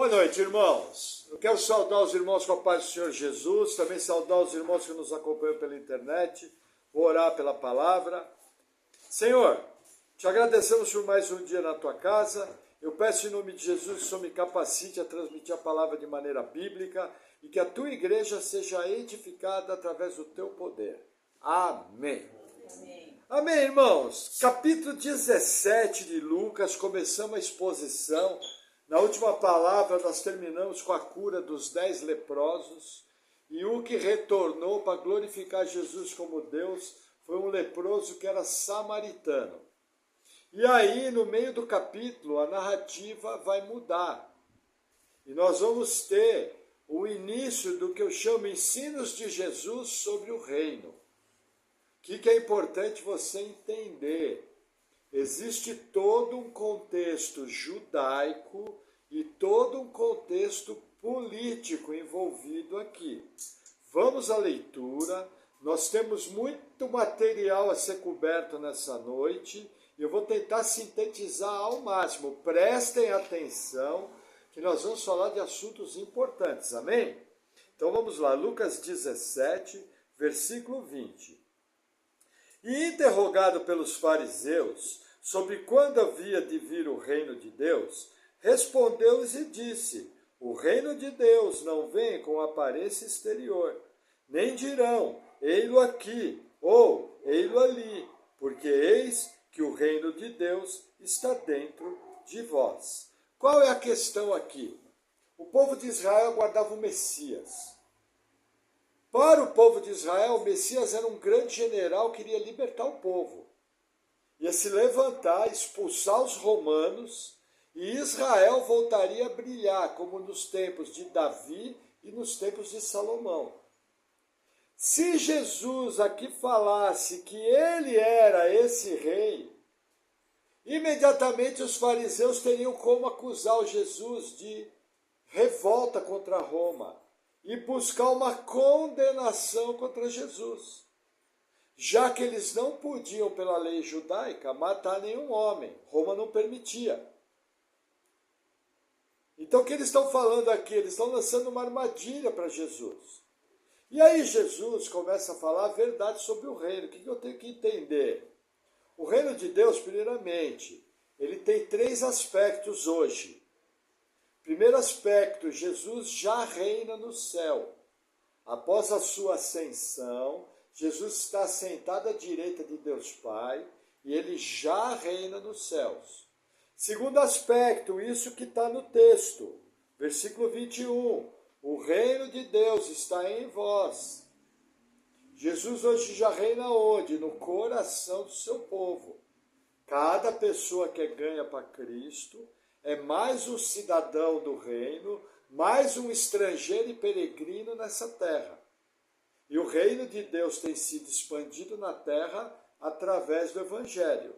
Boa noite, irmãos. Eu quero saudar os irmãos com a paz do Senhor Jesus, também saudar os irmãos que nos acompanham pela internet, vou orar pela palavra. Senhor, te agradecemos por mais um dia na tua casa. Eu peço em nome de Jesus que o Senhor me capacite a transmitir a palavra de maneira bíblica e que a tua igreja seja edificada através do teu poder. Amém. Amém. Amém, irmãos. Capítulo 17 de Lucas, começamos a exposição. Na última palavra, nós terminamos com a cura dos 10 leprosos, e o que retornou para glorificar Jesus como Deus foi um leproso que era samaritano. E aí, no meio do capítulo, a narrativa vai mudar. E nós vamos ter o início do que eu chamo ensinos de Jesus sobre o reino. O que é importante você entender? Existe todo um contexto judaico e todo um contexto político envolvido aqui. Vamos à leitura. Nós temos muito material a ser coberto nessa noite. Eu vou tentar sintetizar ao máximo. Prestem atenção que nós vamos falar de assuntos importantes. Amém? Então vamos lá. Lucas 17, versículo 20. E interrogado pelos fariseus sobre quando havia de vir o reino de Deus, respondeu-lhes e disse: o reino de Deus não vem com aparência exterior, nem dirão, ei-lo aqui, ou ei-lo ali, porque eis que o reino de Deus está dentro de vós. Qual é a questão aqui? O povo de Israel aguardava o Messias. Para o povo de Israel, o Messias era um grande general que iria libertar o povo. Ia se levantar, expulsar os romanos, e Israel voltaria a brilhar, como nos tempos de Davi e nos tempos de Salomão. Se Jesus aqui falasse que ele era esse rei, imediatamente os fariseus teriam como acusar o Jesus de revolta contra Roma e buscar uma condenação contra Jesus, já que eles não podiam, pela lei judaica, matar nenhum homem. Roma não permitia. Então o que eles estão falando aqui? Eles estão lançando uma armadilha para Jesus. E aí Jesus começa a falar a verdade sobre o reino. O que eu tenho que entender? O reino de Deus, primeiramente, ele tem 3 aspectos hoje. Primeiro aspecto, Jesus já reina no céu. Após a sua ascensão, Jesus está sentado à direita de Deus Pai e ele já reina nos céus. Segundo aspecto, isso que está no texto, versículo 21, o reino de Deus está em vós. Jesus hoje já reina onde? No coração do seu povo. Cada pessoa que ganha para Cristo é mais um cidadão do reino, mais um estrangeiro e peregrino nessa terra. E o reino de Deus tem sido expandido na terra através do Evangelho.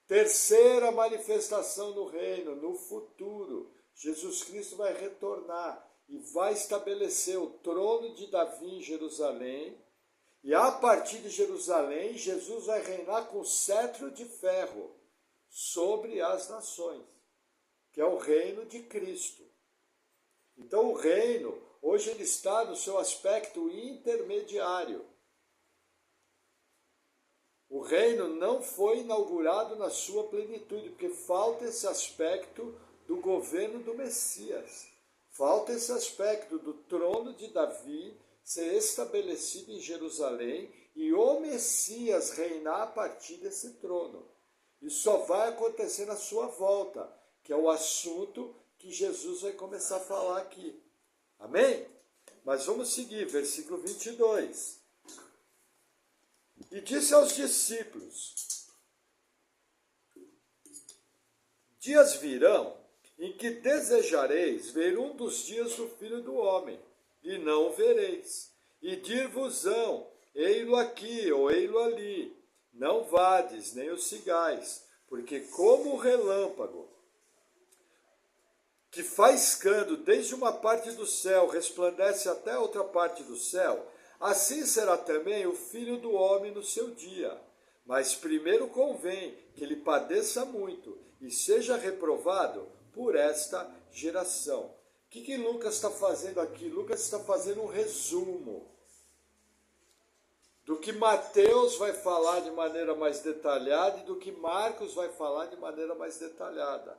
Terceira manifestação do reino, no futuro, Jesus Cristo vai retornar e vai estabelecer o trono de Davi em Jerusalém. E a partir de Jerusalém, Jesus vai reinar com cetro de ferro sobre as nações, que é o reino de Cristo. Então o reino, hoje ele está no seu aspecto intermediário. O reino não foi inaugurado na sua plenitude, porque falta esse aspecto do governo do Messias. Falta esse aspecto do trono de Davi ser estabelecido em Jerusalém e o Messias reinar a partir desse trono. Isso só vai acontecer na sua volta, que é o assunto que Jesus vai começar a falar aqui. Amém? Mas vamos seguir, versículo 22. E disse aos discípulos: dias virão em que desejareis ver um dos dias do Filho do Homem, e não o vereis. E dir-vos-ão, ei-lo aqui ou ei-lo ali. Não vades, nem o sigais, porque como o relâmpago que faiscando desde uma parte do céu resplandece até outra parte do céu, assim será também o Filho do Homem no seu dia. Mas primeiro convém que ele padeça muito e seja reprovado por esta geração. O que Lucas está fazendo aqui? Lucas está fazendo um resumo do que Mateus vai falar de maneira mais detalhada e do que Marcos vai falar de maneira mais detalhada.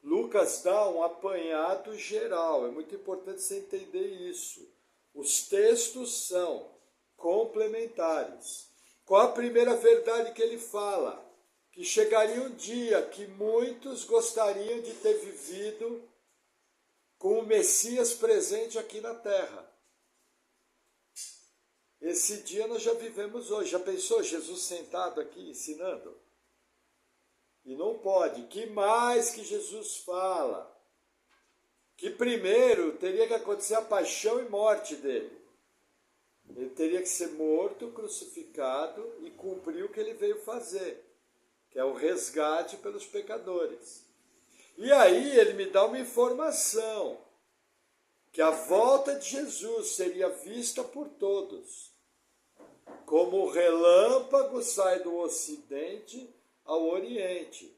Lucas dá um apanhado geral, é muito importante você entender isso. Os textos são complementares. Qual a primeira verdade que ele fala? Que chegaria um dia que muitos gostariam de ter vivido com o Messias presente aqui na Terra. Esse dia nós já vivemos hoje. Já pensou Jesus sentado aqui ensinando? E não pode. Que mais que Jesus fala? Que primeiro teria que acontecer a paixão e morte dele. Ele teria que ser morto, crucificado e cumprir o que ele veio fazer, que é o resgate pelos pecadores. E aí ele me dá uma informação, que a volta de Jesus seria vista por todos, como o relâmpago sai do ocidente ao oriente,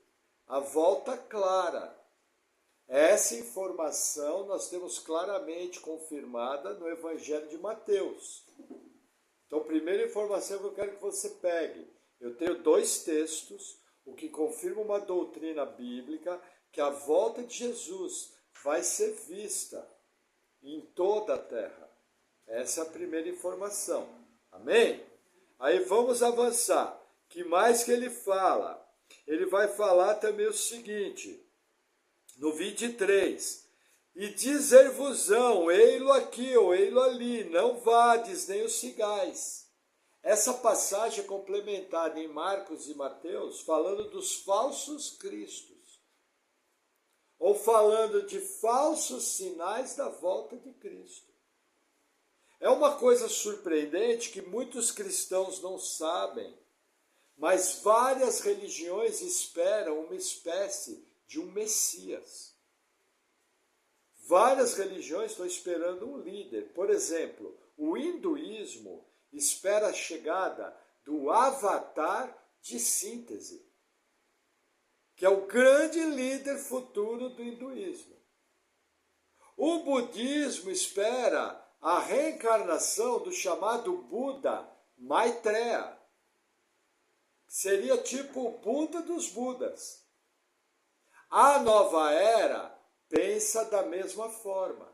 a volta clara. Essa informação nós temos claramente confirmada no Evangelho de Mateus. Então, a primeira informação que eu quero que você pegue, eu tenho 2 textos, o que confirma uma doutrina bíblica, que a volta de Jesus vai ser vista em toda a terra. Essa é a primeira informação. Amém? Aí vamos avançar. Que mais que ele fala? Ele vai falar também o seguinte, no 23, e dizer-vos-ão, ei-lo aqui ou ei-lo ali, não vades nem os sigais. Essa passagem é complementada em Marcos e Mateus, falando dos falsos cristos, ou falando de falsos sinais da volta de Cristo. É uma coisa surpreendente que muitos cristãos não sabem, mas várias religiões esperam uma espécie de um Messias. Várias religiões estão esperando um líder. Por exemplo, o hinduísmo espera a chegada do avatar de síntese, que é o grande líder futuro do hinduísmo. O budismo espera a reencarnação do chamado Buda Maitreya, que seria tipo o Buda dos Budas. A nova era pensa da mesma forma.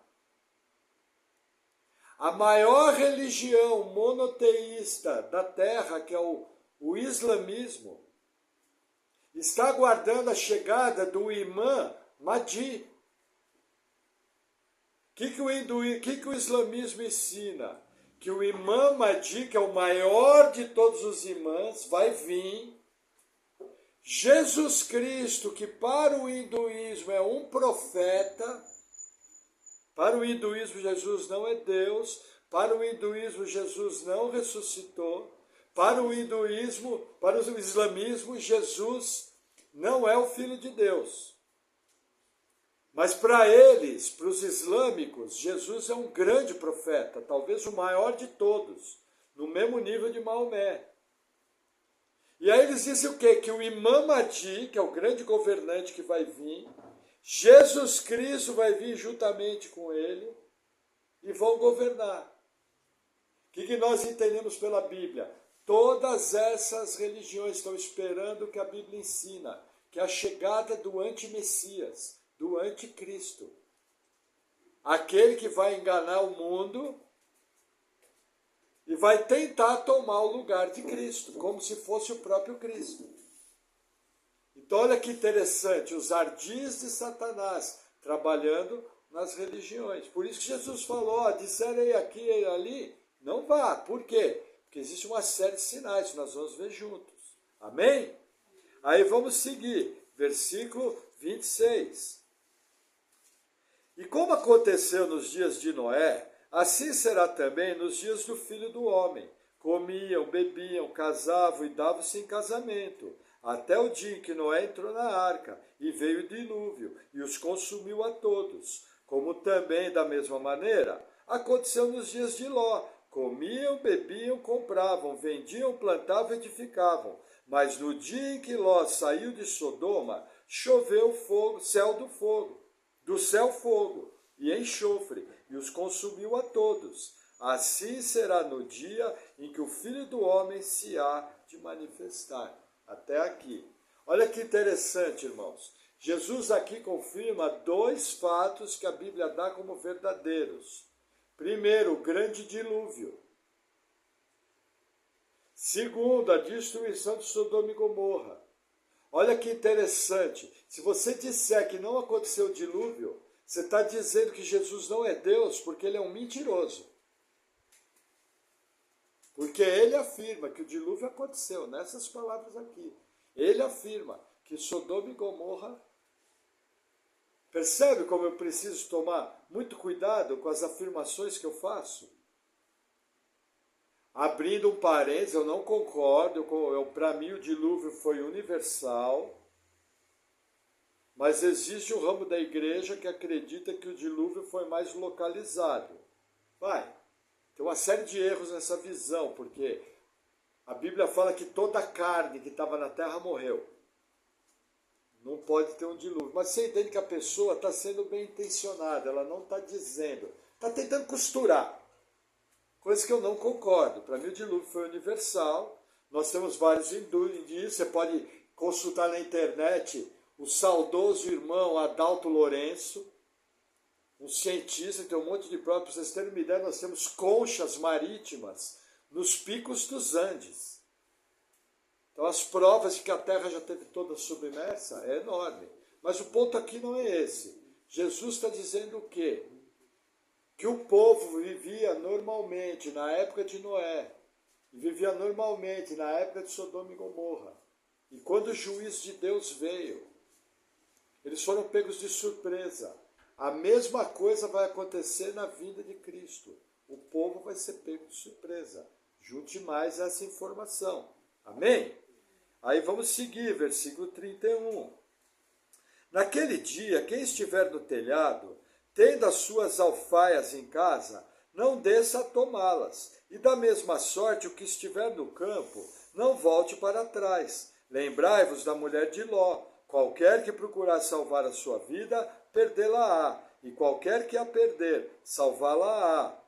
A maior religião monoteísta da Terra, que é o islamismo, está aguardando a chegada do imã Mahdi. O que o islamismo ensina? Que o imã Mahdi, que é o maior de todos os imãs, vai vir. Jesus Cristo, que para o hinduísmo é um profeta, para o hinduísmo Jesus não é Deus, para o hinduísmo Jesus não ressuscitou, para o islamismo Jesus não é o Filho de Deus. Mas para eles, para os islâmicos, Jesus é um grande profeta, talvez o maior de todos, no mesmo nível de Maomé. E aí eles dizem o quê? Que o imã Mahdi, que é o grande governante que vai vir, Jesus Cristo vai vir juntamente com ele e vão governar. O que nós entendemos pela Bíblia? Todas essas religiões estão esperando o que a Bíblia ensina, que é a chegada do anti-Messias, do anticristo. Aquele que vai enganar o mundo e vai tentar tomar o lugar de Cristo, como se fosse o próprio Cristo. Então olha que interessante, os ardis de Satanás trabalhando nas religiões. Por isso que Jesus falou, disserem aqui e ali, não vá. Por quê? Porque existe uma série de sinais que nós vamos ver juntos. Amém? Aí vamos seguir, versículo 26. E como aconteceu nos dias de Noé, assim será também nos dias do Filho do Homem. Comiam, bebiam, casavam e davam-se em casamento, até o dia em que Noé entrou na arca, e veio o dilúvio, e os consumiu a todos. Como também, da mesma maneira, aconteceu nos dias de Ló. Comiam, bebiam, compravam, vendiam, plantavam, edificavam. Mas no dia em que Ló saiu de Sodoma, choveu fogo, céu do fogo, do céu fogo e enxofre, e os consumiu a todos. Assim será no dia em que o Filho do Homem se há de manifestar. Até aqui. Olha que interessante, irmãos. Jesus aqui confirma dois fatos que a Bíblia dá como verdadeiros. Primeiro, o grande dilúvio. Segundo, a destruição de Sodoma e Gomorra. Olha que interessante. Se você disser que não aconteceu o dilúvio, você está dizendo que Jesus não é Deus, porque ele é um mentiroso. Porque ele afirma que o dilúvio aconteceu, nessas palavras aqui. Ele afirma que Sodoma e Gomorra... Percebe como eu preciso tomar muito cuidado com as afirmações que eu faço? Abrindo um parênteses, eu não concordo, para mim o dilúvio foi universal, mas existe um ramo da igreja que acredita que o dilúvio foi mais localizado. Tem uma série de erros nessa visão, porque a Bíblia fala que toda a carne que estava na terra morreu. Não pode ter um dilúvio. Mas você entende que a pessoa está sendo bem intencionada, ela não está dizendo, está tentando costurar. Coisa que eu não concordo. Para mim o dilúvio foi universal. Nós temos vários indícios. Você pode consultar na internet o saudoso irmão Adalto Lourenço, um cientista, tem um monte de provas. Para vocês terem uma ideia, nós temos conchas marítimas nos picos dos Andes. Então as provas de que a Terra já esteve toda submersa é enorme. Mas o ponto aqui não é esse. Jesus está dizendo o quê? Que o povo vivia normalmente na época de Noé, e vivia normalmente na época de Sodoma e Gomorra. E quando o juízo de Deus veio, eles foram pegos de surpresa. A mesma coisa vai acontecer na vinda de Cristo. O povo vai ser pego de surpresa. Junte mais essa informação. Amém? Aí vamos seguir, versículo 31. Naquele dia, quem estiver no telhado, tendo as suas alfaias em casa, não desça a tomá-las. E da mesma sorte, o que estiver no campo, não volte para trás. Lembrai-vos da mulher de Ló. Qualquer que procurar salvar a sua vida, perdê-la-á. E qualquer que a perder, salvá-la-á.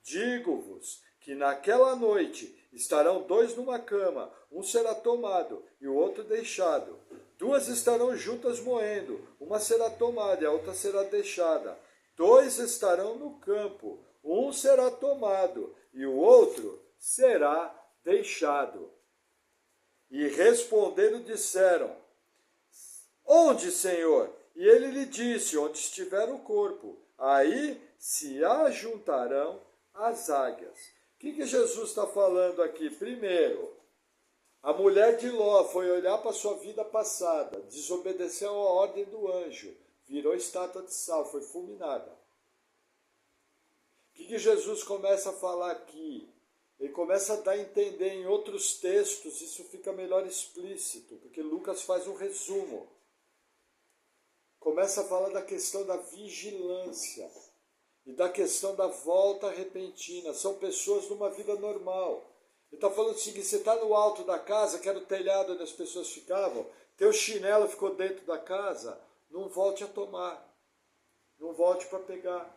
Digo-vos que naquela noite estarão dois numa cama, um será tomado e o outro deixado. Duas estarão juntas moendo, uma será tomada e a outra será deixada. Dois estarão no campo, um será tomado e o outro será deixado. E respondendo disseram, onde, Senhor? E ele lhe disse, onde estiver o corpo, aí se ajuntarão as águias. O que Jesus está falando aqui? Primeiro, a mulher de Ló foi olhar para a sua vida passada, desobedeceu a ordem do anjo, virou estátua de sal, foi fulminada. O que Jesus começa a falar aqui? Ele começa a dar a entender em outros textos, isso fica melhor explícito, porque Lucas faz um resumo. Começa a falar da questão da vigilância e da questão da volta repentina. São pessoas numa vida normal. Ele está falando o seguinte, você está no alto da casa, que era o telhado onde as pessoas ficavam, teu chinelo ficou dentro da casa, não volte a tomar, não volte para pegar.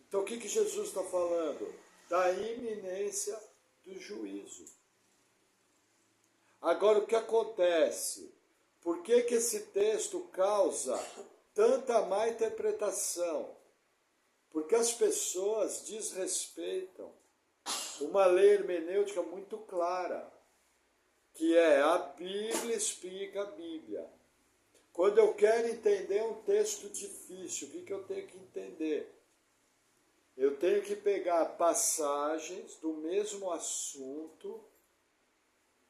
Então o que Jesus está falando? Da iminência do juízo. Agora o que acontece? Por que esse texto causa tanta má interpretação? Porque as pessoas desrespeitam uma lei hermenêutica muito clara, que é a Bíblia explica a Bíblia. Quando eu quero entender um texto difícil, o que eu tenho que entender? Eu tenho que pegar passagens do mesmo assunto,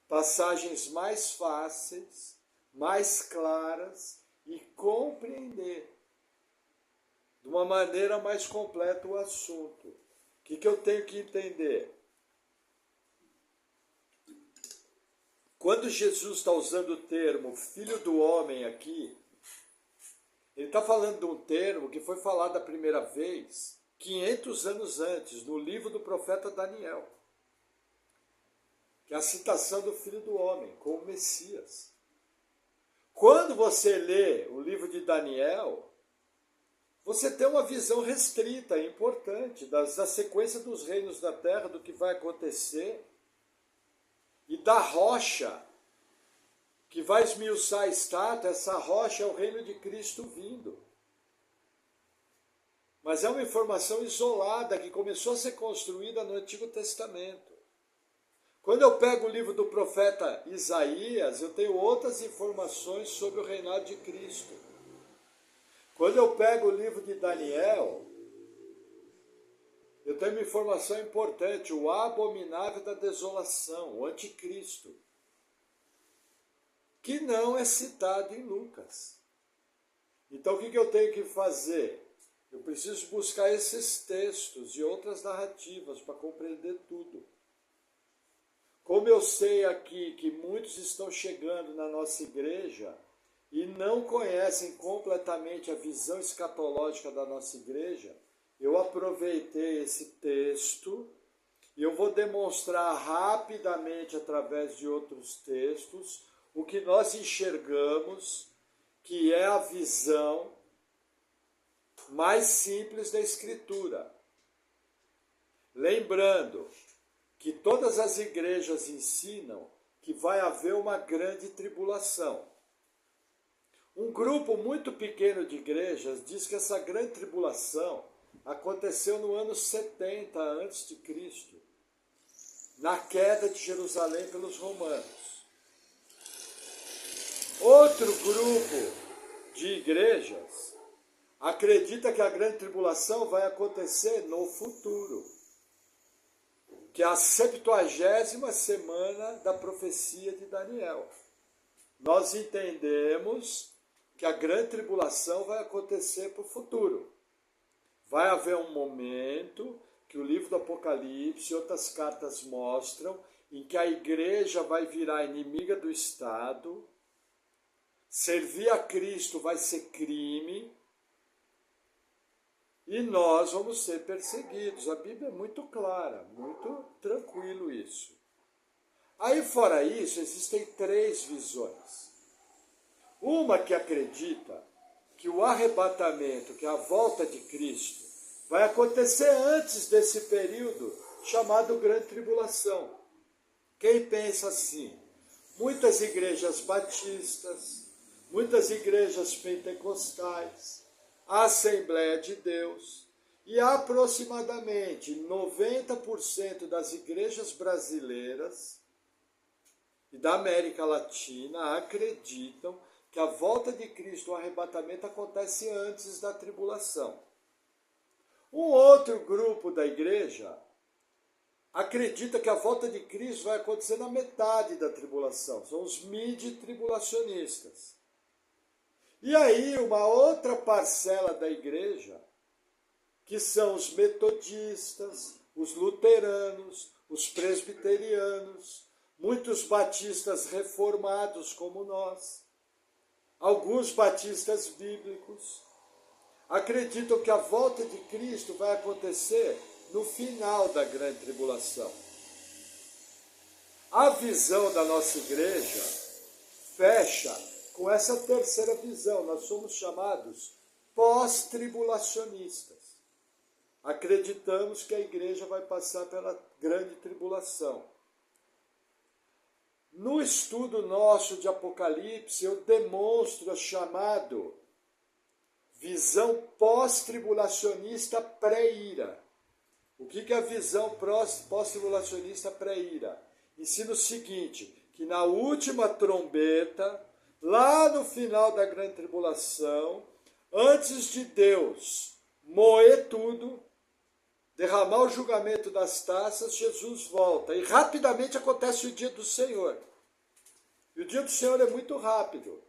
passagens mais fáceis, mais claras e compreender de uma maneira mais completa o assunto. O que eu tenho que entender? Quando Jesus está usando o termo Filho do Homem aqui, ele está falando de um termo que foi falado a primeira vez 500 anos antes, no livro do profeta Daniel, que é a citação do Filho do Homem como Messias. Quando você lê o livro de Daniel, você tem uma visão restrita, importante, da sequência dos reinos da terra, do que vai acontecer, e da rocha que vai esmiuçar a estátua. Essa rocha é o reino de Cristo vindo. Mas é uma informação isolada que começou a ser construída no Antigo Testamento. Quando eu pego o livro do profeta Isaías, eu tenho outras informações sobre o reinado de Cristo. Quando eu pego o livro de Daniel, eu tenho uma informação importante, o abominável da desolação, o anticristo, que não é citado em Lucas. Então o que eu tenho que fazer? Eu preciso buscar esses textos e outras narrativas para compreender tudo. Como eu sei aqui que muitos estão chegando na nossa igreja e não conhecem completamente a visão escatológica da nossa igreja, eu aproveitei esse texto e eu vou demonstrar rapidamente, através de outros textos, o que nós enxergamos que é a visão mais simples da Escritura. Lembrando que todas as igrejas ensinam que vai haver uma grande tribulação. Um grupo muito pequeno de igrejas diz que essa grande tribulação aconteceu no ano 70 a.C., na queda de Jerusalém pelos romanos. Outro grupo de igrejas acredita que a grande tribulação vai acontecer no futuro, que é a 70ª semana da profecia de Daniel. Nós entendemos que a grande tribulação vai acontecer para o futuro. Vai haver um momento que o livro do Apocalipse e outras cartas mostram em que a igreja vai virar inimiga do Estado, servir a Cristo vai ser crime, e nós vamos ser perseguidos. A Bíblia é muito clara, muito tranquilo isso. Aí, fora isso, existem 3 visões. Uma que acredita que o arrebatamento, que a volta de Cristo, vai acontecer antes desse período chamado Grande Tribulação. Quem pensa assim? Muitas igrejas batistas, muitas igrejas pentecostais, a Assembleia de Deus, e aproximadamente 90% das igrejas brasileiras e da América Latina acreditam que a volta de Cristo, o arrebatamento, acontece antes da tribulação. Um outro grupo da igreja acredita que a volta de Cristo vai acontecer na metade da tribulação, são os midi-tribulacionistas. E aí uma outra parcela da igreja, que são os metodistas, os luteranos, os presbiterianos, muitos batistas reformados como nós, alguns batistas bíblicos, acreditam que a volta de Cristo vai acontecer no final da grande tribulação. A visão da nossa igreja fecha com essa terceira visão. Nós somos chamados pós-tribulacionistas. Acreditamos que a igreja vai passar pela grande tribulação. No estudo nosso de Apocalipse, eu demonstro a chamado visão pós-tribulacionista pré-ira. O que é a visão pós-tribulacionista pré-ira? Ensina o seguinte, que na última trombeta, lá no final da grande tribulação, antes de Deus moer tudo, derramar o julgamento das taças, Jesus volta. E rapidamente acontece o dia do Senhor. E o dia do Senhor é muito rápido.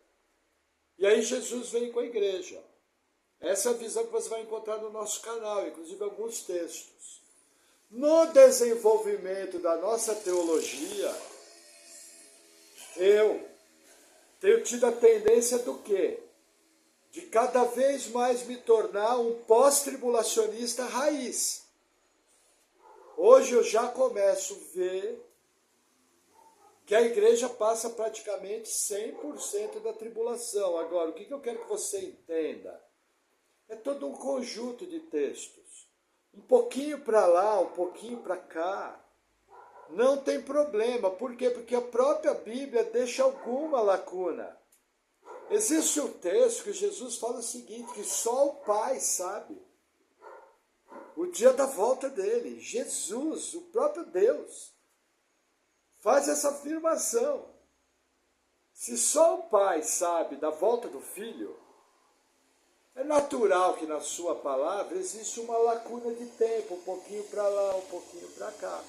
E aí Jesus vem com a igreja. Essa é a visão que você vai encontrar no nosso canal, inclusive alguns textos. No desenvolvimento da nossa teologia, eu tenho tido a tendência do quê? De cada vez mais me tornar um pós-tribulacionista raiz. Hoje eu já começo a ver que a igreja passa praticamente 100% da tribulação. Agora, o que eu quero que você entenda? É todo um conjunto de textos. Um pouquinho para lá, um pouquinho para cá. Não tem problema. Por quê? Porque a própria Bíblia deixa alguma lacuna. Existe um texto que Jesus fala o seguinte, que só o Pai sabe. O dia da volta dele. Jesus, o próprio Deus, faz essa afirmação. Se só o Pai sabe da volta do Filho, é natural que na sua palavra existe uma lacuna de tempo, um pouquinho para lá, um pouquinho para cá.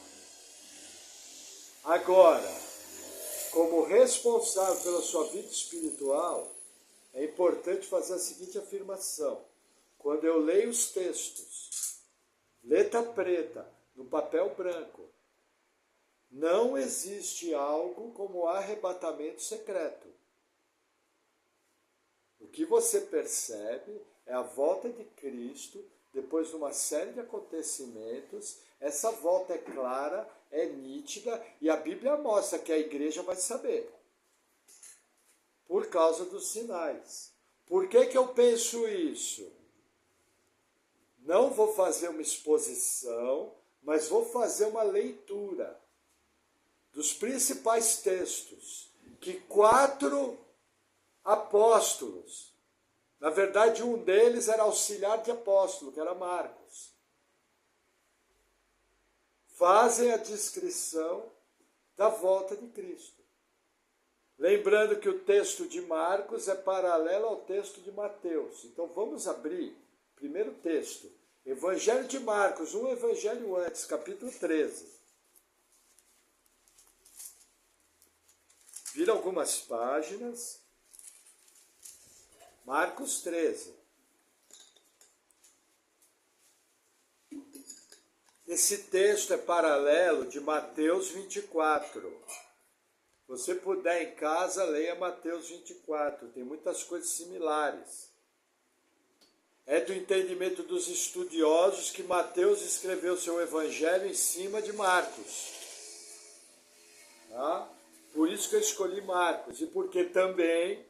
Agora, como responsável pela sua vida espiritual, é importante fazer a seguinte afirmação. Quando eu leio os textos, letra preta, no papel branco, não existe algo como arrebatamento secreto. O que você percebe é a volta de Cristo, depois de uma série de acontecimentos. Essa volta é clara, é nítida, e a Bíblia mostra que a igreja vai saber. Por causa dos sinais. Por que eu penso isso? Não vou fazer uma exposição, mas vou fazer uma leitura dos principais textos que 4 apóstolos, na verdade um deles era auxiliar de apóstolo, que era Marcos, fazem a descrição da volta de Cristo. Lembrando que o texto de Marcos é paralelo ao texto de Mateus. Então vamos abrir o primeiro texto, Evangelho de Marcos, um evangelho antes, capítulo 13. Vira algumas páginas. Marcos 13. Esse texto é paralelo de Mateus 24. Se você puder em casa, leia Mateus 24. Tem muitas coisas similares. É do entendimento dos estudiosos que Mateus escreveu seu evangelho em cima de Marcos. Tá? Por isso que eu escolhi Marcos. E porque também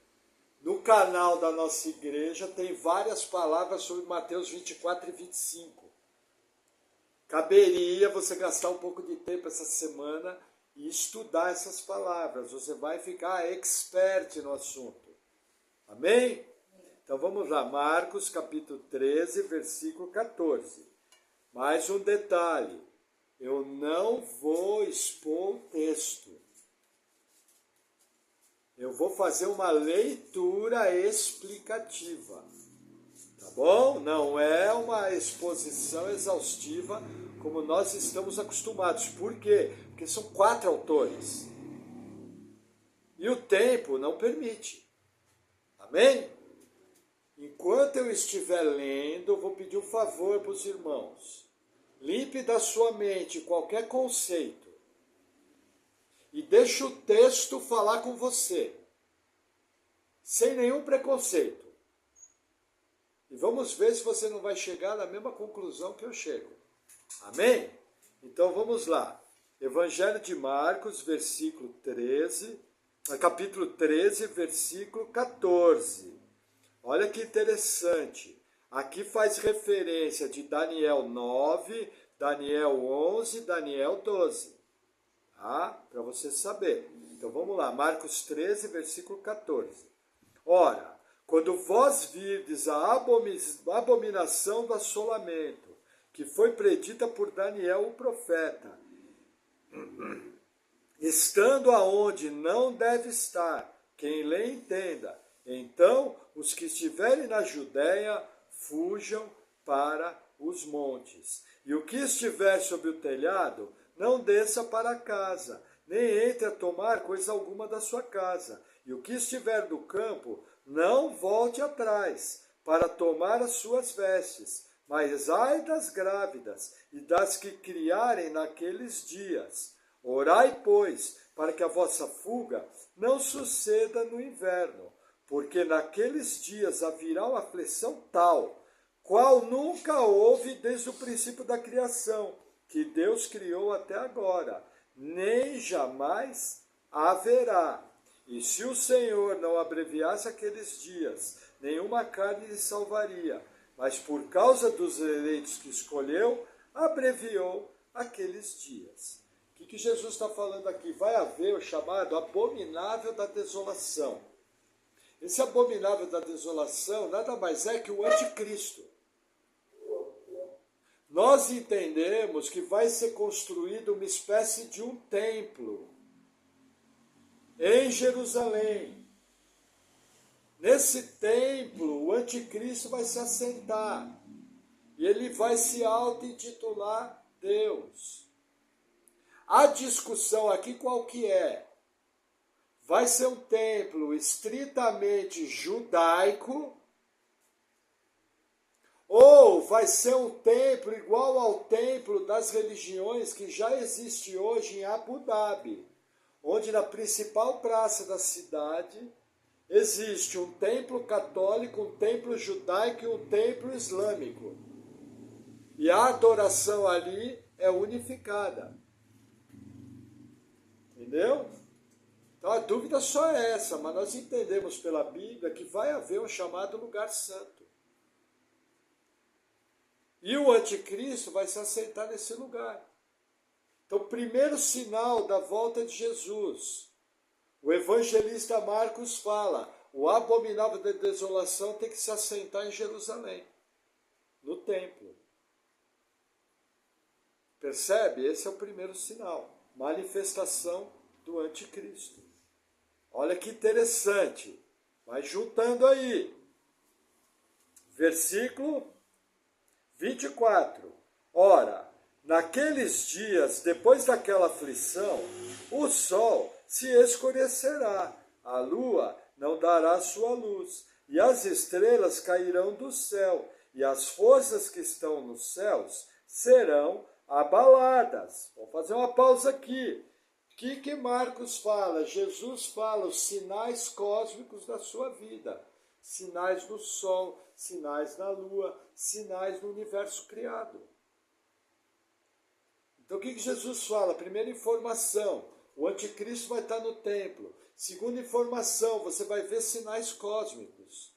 no canal da nossa igreja tem várias palavras sobre Mateus 24 e 25. Caberia você gastar um pouco de tempo essa semana e estudar essas palavras. Você vai ficar expert no assunto. Amém? Então vamos lá, Marcos capítulo 13, versículo 14. Mais um detalhe, eu não vou expor o texto. Eu vou fazer uma leitura explicativa. Tá bom? Não é uma exposição exaustiva como nós estamos acostumados. Por quê? Porque são 4 autores. E o tempo não permite. Amém? Enquanto eu estiver lendo, eu vou pedir um favor para os irmãos. Limpe da sua mente qualquer conceito. E deixe o texto falar com você. Sem nenhum preconceito. E vamos ver se você não vai chegar na mesma conclusão que eu chego. Amém? Então vamos lá. Evangelho de Marcos, capítulo 13, versículo 14. Olha que interessante. Aqui faz referência de Daniel 9, Daniel 11, Daniel 12. Tá? Para você saber. Então vamos lá. Marcos 13, versículo 14. Ora, quando vós virdes a abominação do assolamento, que foi predita por Daniel o profeta, estando aonde não deve estar, quem lê entenda, então os que estiverem na Judéia fujam para os montes. E o que estiver sobre o telhado, não desça para casa, nem entre a tomar coisa alguma da sua casa. E o que estiver do campo, não volte atrás, para tomar as suas vestes. Mas ai das grávidas e das que criarem naqueles dias. Orai, pois, para que a vossa fuga não suceda no inverno, porque naqueles dias haverá uma aflição tal, qual nunca houve desde o princípio da criação, que Deus criou até agora, nem jamais haverá. E se o Senhor não abreviasse aqueles dias, nenhuma carne lhe salvaria. mas por causa dos eleitos que escolheu, abreviou aqueles dias. O que Jesus está falando aqui? Vai haver o chamado abominável da desolação. Esse abominável da desolação nada mais é que o anticristo. Nós entendemos que vai ser construído uma espécie de um templo em Jerusalém. Nesse templo, o anticristo vai se assentar e ele vai se auto-intitular Deus. A discussão aqui qual que é? Vai ser um templo estritamente judaico ou vai ser um templo igual ao templo das religiões que já existe hoje em Abu Dhabi, onde na principal praça da cidade existe um templo católico, um templo judaico e um templo islâmico. E a adoração ali é unificada. Entendeu? Então a dúvida só é essa, mas nós entendemos pela Bíblia que vai haver um chamado lugar santo. E o anticristo vai se assentar nesse lugar. Então, o primeiro sinal da volta de Jesus, o evangelista Marcos fala, o abominável da desolação tem que se assentar em Jerusalém, no templo. Percebe? Esse é o primeiro sinal, manifestação do anticristo. Olha que interessante, vai juntando aí. Versículo 24. Ora, naqueles dias, depois daquela aflição, o sol se escurecerá, a lua não dará sua luz, e as estrelas cairão do céu, e as forças que estão nos céus serão abaladas. Vamos fazer uma pausa aqui. O que Marcos fala? Jesus fala os sinais cósmicos da sua vida. Sinais no sol, sinais na lua, sinais no universo criado. Então o que Jesus fala? Primeira informação, o anticristo vai estar no templo. Segunda informação, você vai ver sinais cósmicos.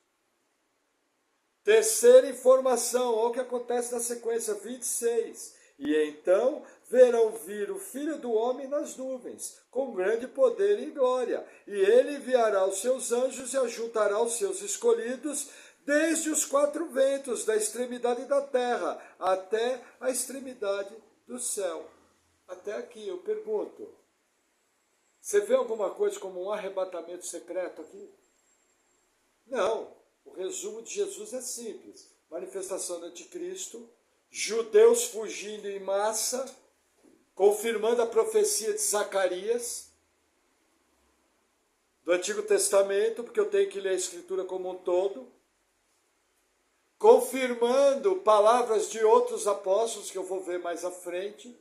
Terceira informação, olha o que acontece na sequência 26. E então verão vir o Filho do Homem nas nuvens, com grande poder e glória. E ele enviará os seus anjos e ajuntará os seus escolhidos desde os quatro ventos, da extremidade da terra até a extremidade do céu. Até aqui, eu pergunto, você vê alguma coisa como um arrebatamento secreto aqui? Não, o resumo de Jesus é simples. Manifestação do anticristo, judeus fugindo em massa, confirmando a profecia de Zacarias, do Antigo Testamento, porque eu tenho que ler a Escritura como um todo, confirmando palavras de outros apóstolos, que eu vou ver mais à frente,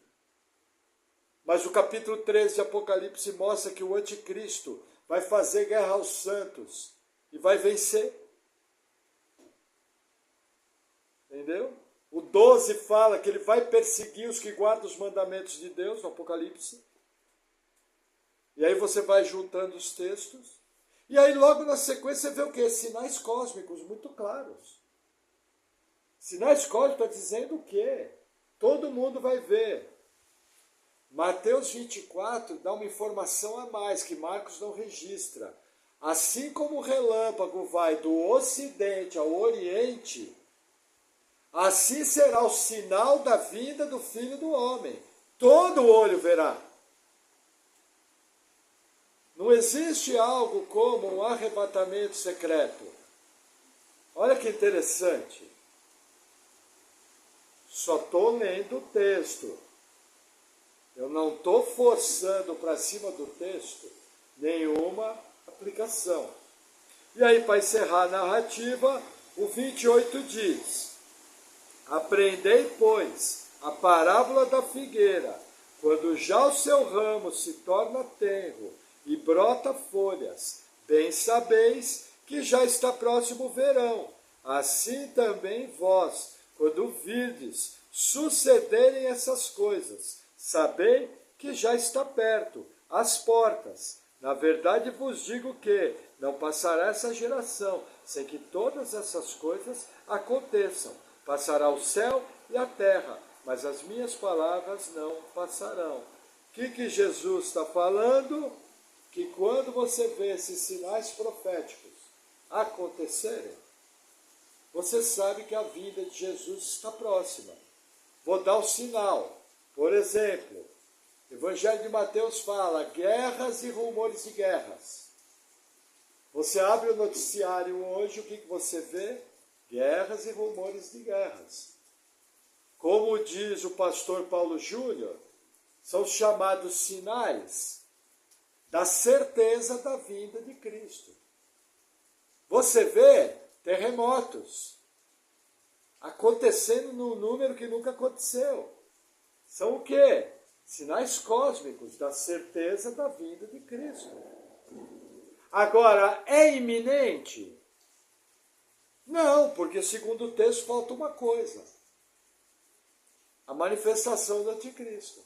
mas o capítulo 13 de Apocalipse mostra que o anticristo vai fazer guerra aos santos e vai vencer. Entendeu? O 12 fala que ele vai perseguir os que guardam os mandamentos de Deus, no Apocalipse. E aí você vai juntando os textos. E aí logo na sequência você vê o quê? Sinais cósmicos muito claros. Sinais cósmicos está dizendo o quê? Todo mundo vai ver. Mateus 24 dá uma informação a mais que Marcos não registra. Assim como o relâmpago vai do ocidente ao oriente, assim será o sinal da vinda do Filho do Homem. Todo olho verá. Não existe algo como um arrebatamento secreto. Olha que interessante. Só estou lendo o texto. Eu não estou forçando para cima do texto nenhuma aplicação. E aí, para encerrar a narrativa, o 28 diz: aprendei, pois, a parábola da figueira, quando já o seu ramo se torna tenro e brota folhas, bem sabeis que já está próximo o verão. Assim também vós, quando virdes sucederem essas coisas, sabei que já está perto, às portas. Na verdade vos digo que não passará essa geração, sem que todas essas coisas aconteçam. Passará o céu e a terra, mas as minhas palavras não passarão. O que Jesus está falando? Que quando você vê esses sinais proféticos acontecerem, você sabe que a vinda de Jesus está próxima. Vou dar um sinal. Por exemplo, o Evangelho de Mateus fala guerras e rumores de guerras. Você abre o noticiário hoje, o que você vê? Guerras e rumores de guerras. Como diz o pastor Paulo Júnior, são chamados sinais da certeza da vinda de Cristo. Você vê terremotos acontecendo num número que nunca aconteceu. São o quê? Sinais cósmicos da certeza da vinda de Cristo. Agora, é iminente? Não, porque segundo o texto falta uma coisa. A manifestação do anticristo.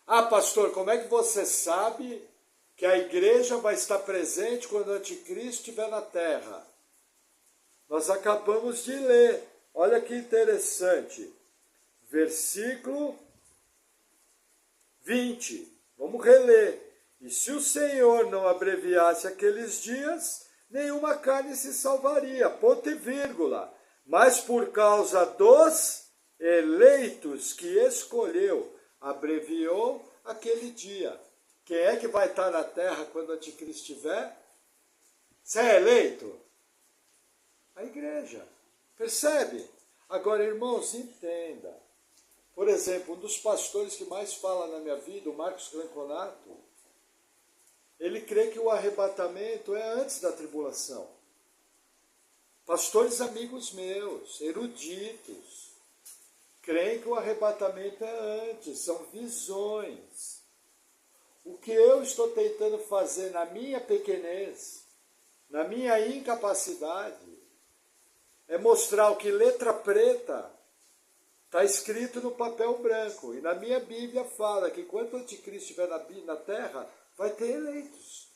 Ah, pastor, como é que você sabe que a igreja vai estar presente quando o anticristo estiver na terra? Nós acabamos de ler. Olha que interessante. Versículo 20. Vamos reler. E se o Senhor não abreviasse aqueles dias, nenhuma carne se salvaria. Ponto e vírgula. Mas por causa dos eleitos que escolheu, abreviou aquele dia. Quem é que vai estar na terra quando o anticristo estiver? Você é eleito? A igreja. Percebe? Agora, irmãos, entenda. Por exemplo, um dos pastores que mais fala na minha vida, o Marcos Cranconato, ele crê que o arrebatamento é antes da tribulação. Pastores amigos meus, eruditos, creem que o arrebatamento é antes, são visões. O que eu estou tentando fazer na minha pequenez, na minha incapacidade, é mostrar o que letra preta está escrito no papel branco. E na minha Bíblia fala que quando o anticristo estiver na terra, vai ter eleitos.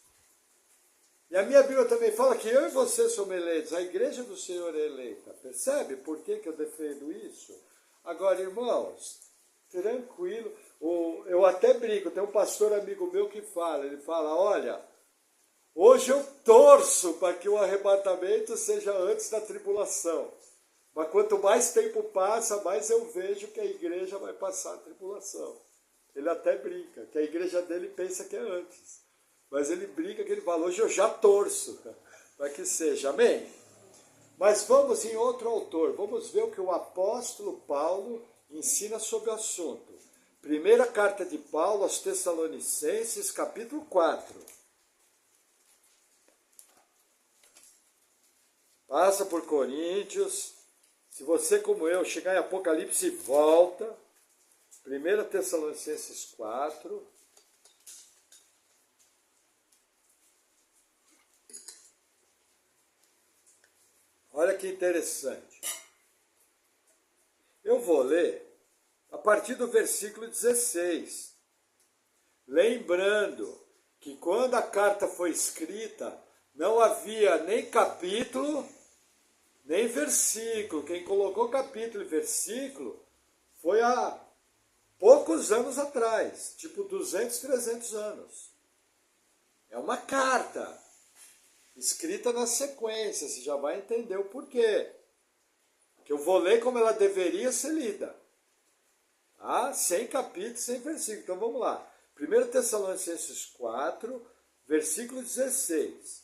E a minha Bíblia também fala que eu e você somos eleitos, a igreja do Senhor é eleita. Percebe por que eu defendo isso? Agora, irmãos, tranquilo. Eu até brinco, tem um pastor amigo meu que fala, ele fala, olha, hoje eu torço para que o arrebatamento seja antes da tribulação. Mas quanto mais tempo passa, mais eu vejo que a igreja vai passar a tribulação. Ele até brinca, que a igreja dele pensa que é antes. Mas ele brinca que ele fala, hoje eu já torço para que seja. Amém? Mas vamos em outro autor, vamos ver o que o apóstolo Paulo ensina sobre o assunto. Primeira carta de Paulo aos Tessalonicenses, capítulo 4. Passa por Coríntios. Se você, como eu, chegar em Apocalipse, volta. 1 Tessalonicenses 4. Olha que interessante. Eu vou ler a partir do versículo 16. Lembrando que quando a carta foi escrita, não havia nem capítulo, nem versículo. Quem colocou capítulo e versículo foi há poucos anos atrás, tipo 200, 300 anos. É uma carta escrita na sequência, você já vai entender o porquê. Que eu vou ler como ela deveria ser lida. Ah, sem capítulo, sem versículo. Então vamos lá. 1 Tessalonicenses 4, versículo 16.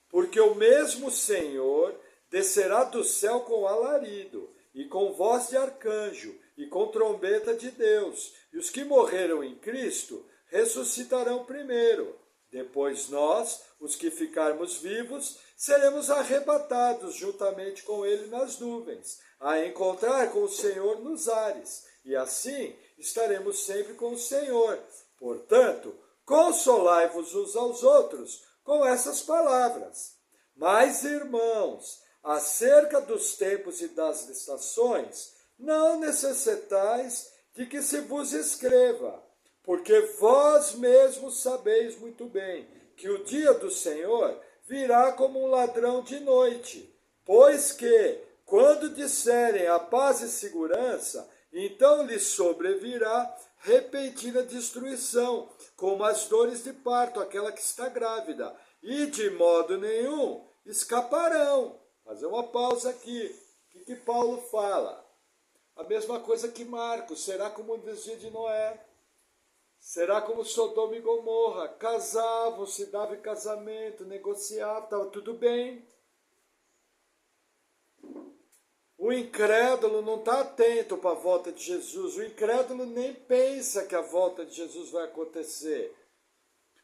Porque o mesmo Senhor descerá do céu com alarido, e com voz de arcanjo, e com trombeta de Deus, e os que morreram em Cristo ressuscitarão primeiro. Depois nós, os que ficarmos vivos, seremos arrebatados juntamente com ele nas nuvens, a encontrar com o Senhor nos ares, e assim estaremos sempre com o Senhor. Portanto, consolai-vos uns aos outros com essas palavras. Mas, irmãos, acerca dos tempos e das estações, não necessitais de que se vos escreva, porque vós mesmos sabeis muito bem que o dia do Senhor virá como um ladrão de noite, pois que, quando disserem a paz e segurança, então lhes sobrevirá repentina destruição, como as dores de parto, aquela que está grávida, e de modo nenhum escaparão. Fazer uma pausa aqui. O que Paulo fala? A mesma coisa que Marcos, será como nos dias de Noé. Será como Sodoma e Gomorra, casavam, se davam em casamento, negociavam, estava tudo bem. O incrédulo não está atento para a volta de Jesus, o incrédulo nem pensa que a volta de Jesus vai acontecer.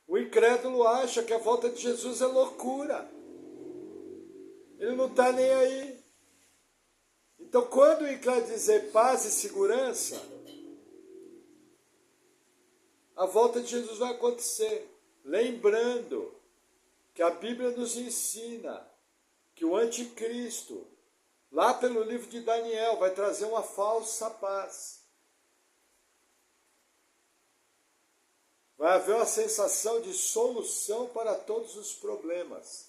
O incrédulo acha que a volta de Jesus é loucura. Ele não está nem aí. Então, quando o incrédulo dizer paz e segurança, a volta de Jesus vai acontecer. Lembrando que a Bíblia nos ensina que o anticristo, lá pelo livro de Daniel, vai trazer uma falsa paz. Vai haver uma sensação de solução para todos os problemas.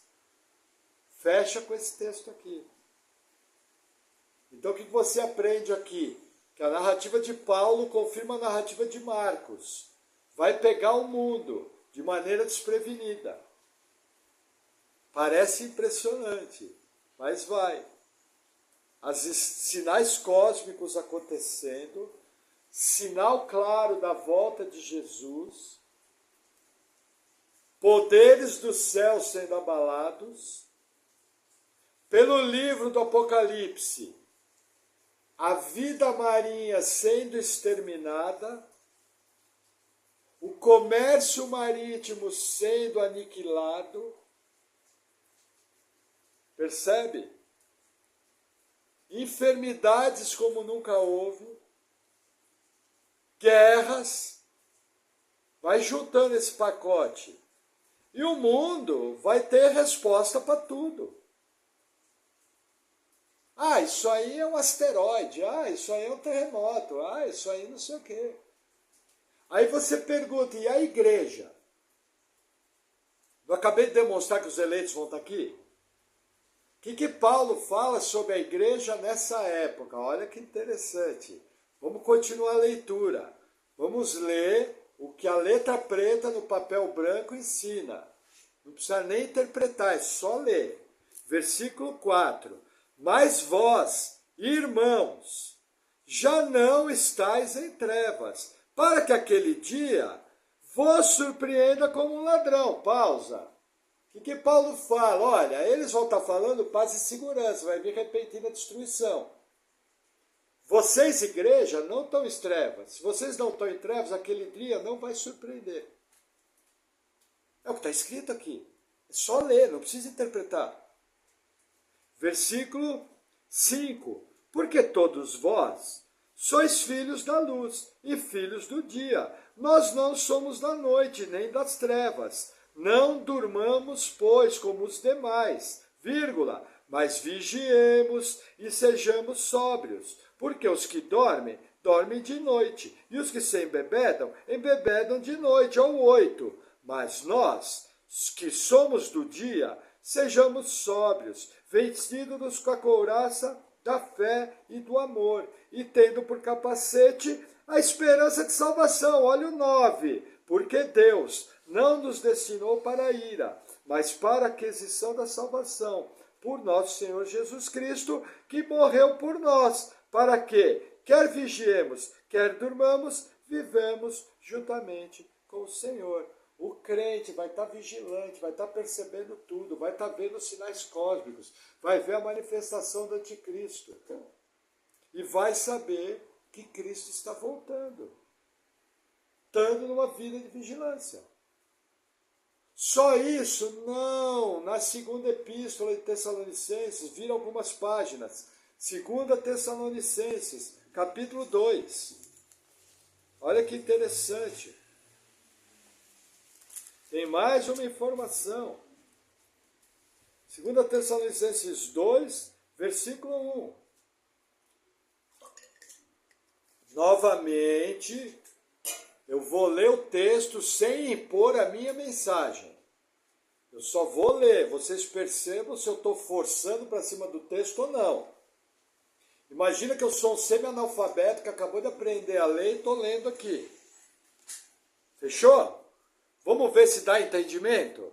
Fecha com esse texto aqui. Então o que você aprende aqui? Que a narrativa de Paulo confirma a narrativa de Marcos. Vai pegar o mundo de maneira desprevenida. Parece impressionante, mas vai. Sinais cósmicos acontecendo, sinal claro da volta de Jesus, poderes do céu sendo abalados, pelo livro do Apocalipse, a vida marinha sendo exterminada, o comércio marítimo sendo aniquilado. Percebe? Enfermidades como nunca houve, guerras, vai juntando esse pacote. E o mundo vai ter resposta para tudo. Ah, isso aí é um asteroide, ah, isso aí é um terremoto, ah, isso aí não sei o quê. Aí você pergunta, e a igreja? Eu acabei de demonstrar que os eleitos vão estar aqui. O que Paulo fala sobre a igreja nessa época? Olha que interessante. Vamos continuar a leitura. Vamos ler o que a letra preta no papel branco ensina. Não precisa nem interpretar, é só ler. Versículo 4. Mas vós, irmãos, já não estáis em trevas, para que aquele dia vos surpreenda como um ladrão. Pausa. O que Paulo fala? Olha, eles vão estar falando paz e segurança, vai vir repentina destruição. Vocês, igreja, não estão em trevas. Se vocês não estão em trevas, aquele dia não vai surpreender. É o que está escrito aqui. É só ler, não precisa interpretar. Versículo 5. Porque todos vós sois filhos da luz e filhos do dia. Nós não somos da noite, nem das trevas. Não durmamos, pois, como os demais, vírgula, mas vigiemos e sejamos sóbrios, porque os que dormem, dormem de noite, e os que se embebedam, embebedam de noite, ou 8. Mas nós, que somos do dia, sejamos sóbrios, vestidos com a couraça da fé e do amor, e tendo por capacete a esperança de salvação. Olha o 9, porque Deus não nos destinou para a ira, mas para a aquisição da salvação, por nosso Senhor Jesus Cristo, que morreu por nós, para que, quer vigiemos, quer durmamos, vivemos juntamente com o Senhor. O crente vai estar vigilante, vai estar percebendo tudo, vai estar vendo os sinais cósmicos, vai ver a manifestação do anticristo. E vai saber que Cristo está voltando, estando numa vida de vigilância. Só isso? Não! Na segunda epístola de Tessalonicenses, vira algumas páginas. Segunda Tessalonicenses, capítulo 2. Olha que interessante. Tem mais uma informação. Segunda Tessalonicenses 2, versículo 1. Novamente, eu vou ler o texto sem impor a minha mensagem. Eu só vou ler, vocês percebam se eu estou forçando para cima do texto ou não. Imagina que eu sou um semi-analfabeto que acabou de aprender a ler e estou lendo aqui. Fechou? Vamos ver se dá entendimento?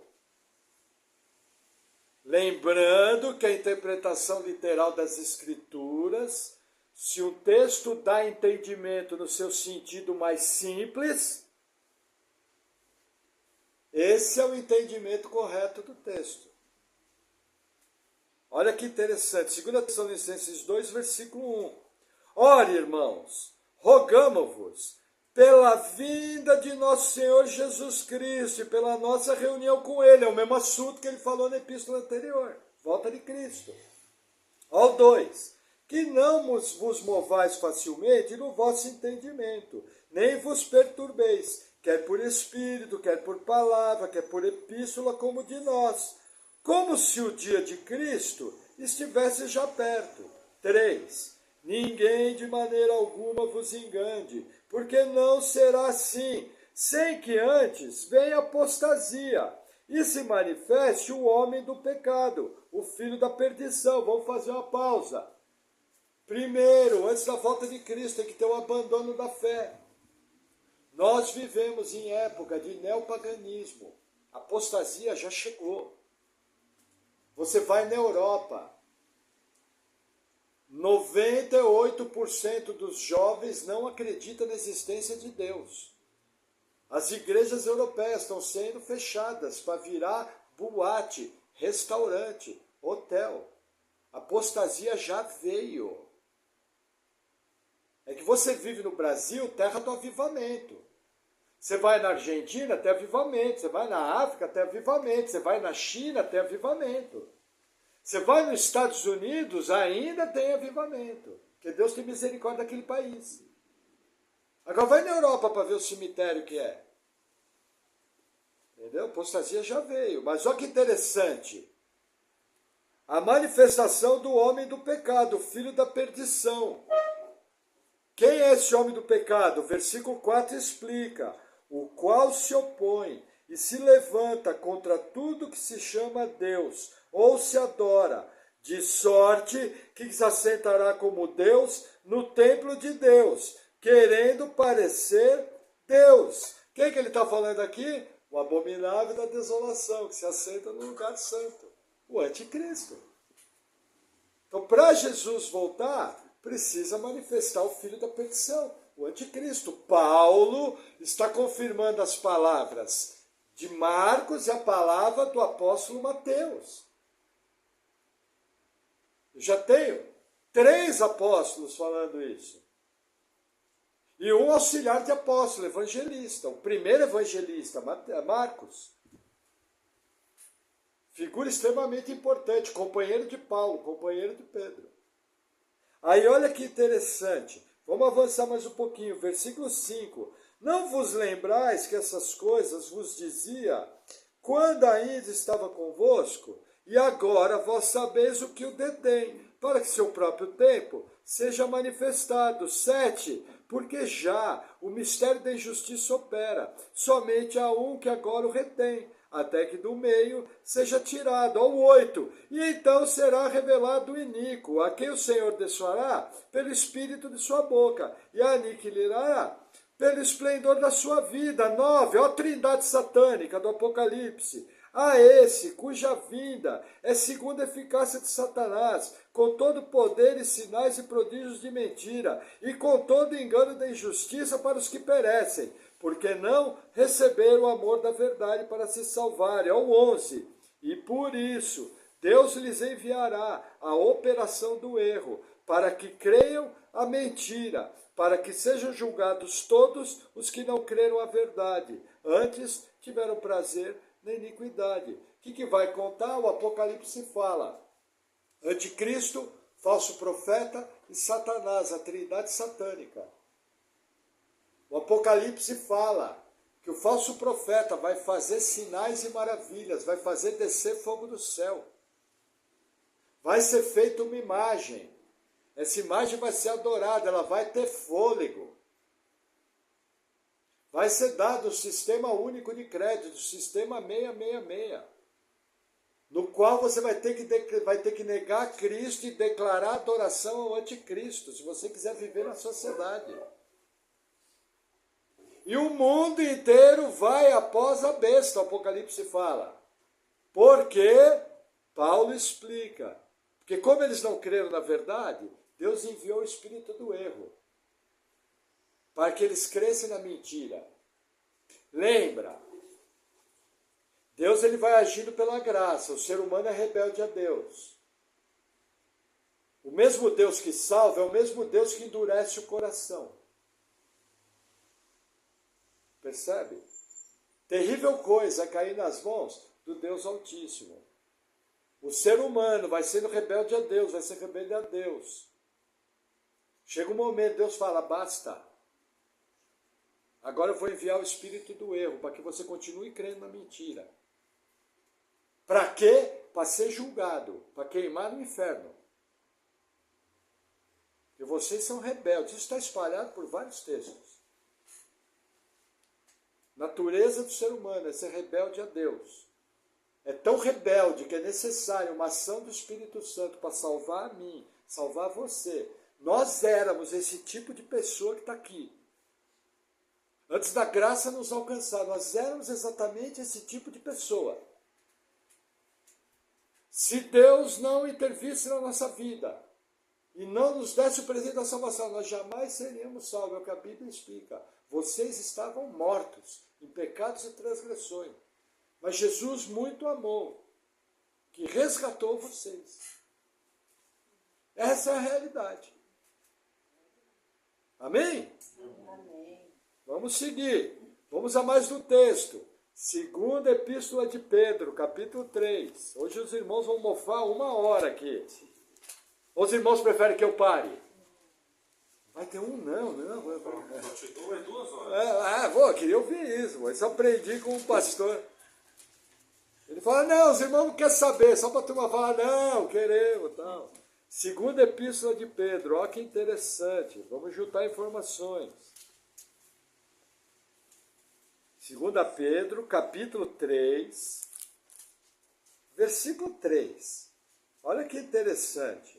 Lembrando que a interpretação literal das Escrituras, se o texto dá entendimento no seu sentido mais simples, esse é o entendimento correto do texto. Olha que interessante, 2 Tessalonicenses 2, versículo 1. Ora, irmãos, rogamo-vos, pela vinda de nosso Senhor Jesus Cristo e pela nossa reunião com Ele, é o mesmo assunto que ele falou na epístola anterior, volta de Cristo. Ao 2, que não vos movais facilmente no vosso entendimento, nem vos perturbeis, quer por espírito, quer por palavra, quer por epístola, como de nós, como se o dia de Cristo estivesse já perto. 3. Ninguém de maneira alguma vos engane, porque não será assim, sem que antes venha apostasia, e se manifeste o homem do pecado, o filho da perdição. Vamos fazer uma pausa. Primeiro, antes da volta de Cristo, tem que ter o abandono da fé. Nós vivemos em época de neopaganismo. A apostasia já chegou. Você vai na Europa, 98% dos jovens não acreditam na existência de Deus. As igrejas europeias estão sendo fechadas para virar boate, restaurante, hotel. A apostasia já veio. É que você vive no Brasil, terra do avivamento. Você vai na Argentina, tem avivamento. Você vai na África, tem avivamento. Você vai na China, tem avivamento. Você vai nos Estados Unidos, ainda tem avivamento. Porque Deus tem misericórdia daquele país. Agora vai na Europa para ver o cemitério que é. Entendeu? A apostasia já veio. Mas olha que interessante. A manifestação do homem do pecado, o filho da perdição. Quem é esse homem do pecado? O versículo 4 explica. O qual se opõe e se levanta contra tudo que se chama Deus, ou se adora, de sorte que se assentará como Deus no templo de Deus, querendo parecer Deus. Quem que ele está falando aqui? O abominável da desolação, que se assenta no lugar santo, o anticristo. Então, para Jesus voltar, precisa manifestar o filho da perdição, o anticristo. Paulo está confirmando as palavras de Marcos e a palavra do apóstolo Mateus. Eu já tenho 3 apóstolos falando isso. E um auxiliar de apóstolo, evangelista. O primeiro evangelista, Marcos. Figura extremamente importante, companheiro de Paulo, companheiro de Pedro. Aí olha que interessante. Vamos avançar mais um pouquinho. Versículo 5. Não vos lembrais que essas coisas vos dizia quando ainda estava convosco? E agora vós sabeis o que o detém, para que seu próprio tempo seja manifestado. 7. Porque já o mistério da injustiça opera, somente há um que agora o retém, até que do meio seja tirado. Ao 8. E então será revelado o iníquo, a quem o Senhor desfará pelo espírito de sua boca, e aniquilará pelo esplendor da sua vida. 9. Ó a trindade satânica do Apocalipse. A esse, cuja vinda é segundo a eficácia de Satanás, com todo poder e sinais e prodígios de mentira, e com todo engano da injustiça para os que perecem, porque não receberam o amor da verdade para se salvarem. Ao 11. E por isso Deus lhes enviará a operação do erro, para que creiam a mentira, para que sejam julgados todos os que não creram a verdade, antes tiveram prazer na iniquidade. O que vai contar? O Apocalipse fala. Anticristo, falso profeta e Satanás, a trindade satânica. O Apocalipse fala que o falso profeta vai fazer sinais e maravilhas, vai fazer descer fogo do céu. Vai ser feita uma imagem. Essa imagem vai ser adorada, ela vai ter fôlego. Vai ser dado o sistema único de crédito, o sistema 666. no qual você vai ter que negar Cristo e declarar adoração ao anticristo, se você quiser viver na sociedade. E o mundo inteiro vai após a besta, o Apocalipse fala. Porque Paulo explica. Porque como eles não creram na verdade, Deus enviou o espírito do erro. Para que eles crescem na mentira. Lembra, Deus ele vai agindo pela graça, o ser humano é rebelde a Deus. O mesmo Deus que salva é o mesmo Deus que endurece o coração. Percebe? Terrível coisa é cair nas mãos do Deus Altíssimo. O ser humano vai sendo rebelde a Deus, vai ser rebelde a Deus. Chega um momento, Deus fala, basta. Agora eu vou enviar o espírito do erro, para que você continue crendo na mentira. Para quê? Para ser julgado, para queimar no inferno. E vocês são rebeldes. Isso está espalhado por vários textos. Natureza do ser humano é ser rebelde a Deus. É tão rebelde que é necessário uma ação do Espírito Santo para salvar a mim, salvar você. Nós éramos esse tipo de pessoa que está aqui. Antes da graça nos alcançar, nós éramos exatamente esse tipo de pessoa. Se Deus não intervisse na nossa vida e não nos desse o presente da salvação, nós jamais seríamos salvos. É o que a Bíblia explica. Vocês estavam mortos em pecados e transgressões. Mas Jesus muito amou, que resgatou vocês. Essa é a realidade. Amém? Amém. Vamos seguir. Vamos a mais do texto. Segunda Epístola de Pedro, capítulo 3. Hoje os irmãos vão mofar 1 hora aqui. Os irmãos preferem que eu pare? Vai ter não. Continua em 2 horas. Queria ouvir isso. Mas só aprendi com o pastor. Ele fala, não, os irmãos não querem saber. Só para a turma falar, não, queremos, tal. Segunda Epístola de Pedro, olha que interessante. Vamos juntar informações. Segunda Pedro, capítulo 3, versículo 3. Olha que interessante.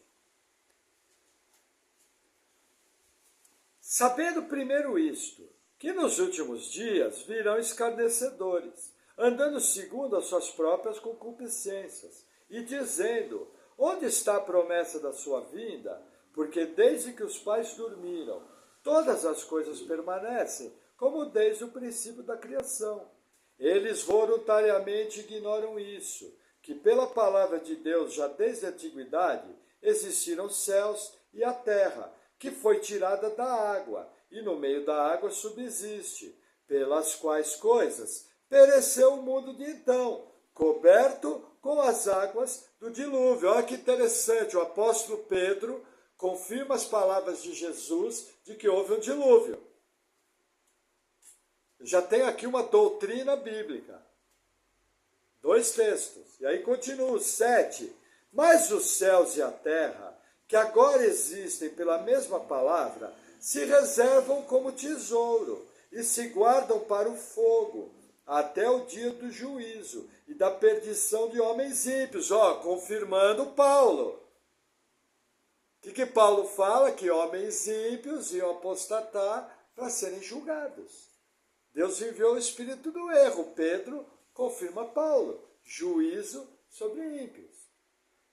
Sabendo primeiro isto, que nos últimos dias virão escarnecedores, andando segundo as suas próprias concupiscências, e dizendo, onde está a promessa da sua vinda? Porque desde que os pais dormiram, todas as coisas permanecem, como desde o princípio da criação. Eles voluntariamente ignoram isso, que pela palavra de Deus, já desde a antiguidade, existiram os céus e a terra, que foi tirada da água, e no meio da água subsiste, pelas quais coisas pereceu o mundo de então, coberto com as águas do dilúvio. Olha que interessante, o apóstolo Pedro confirma as palavras de Jesus de que houve um dilúvio. Já tem aqui uma doutrina bíblica. 2 textos. E aí continua o 7. Mas os céus e a terra, que agora existem pela mesma palavra, se reservam como tesouro e se guardam para o fogo, até o dia do juízo e da perdição de homens ímpios. Confirmando Paulo. O que Paulo fala? Que homens ímpios iam apostatar para serem julgados. Deus enviou o espírito do erro. Pedro confirma Paulo. Juízo sobre ímpios.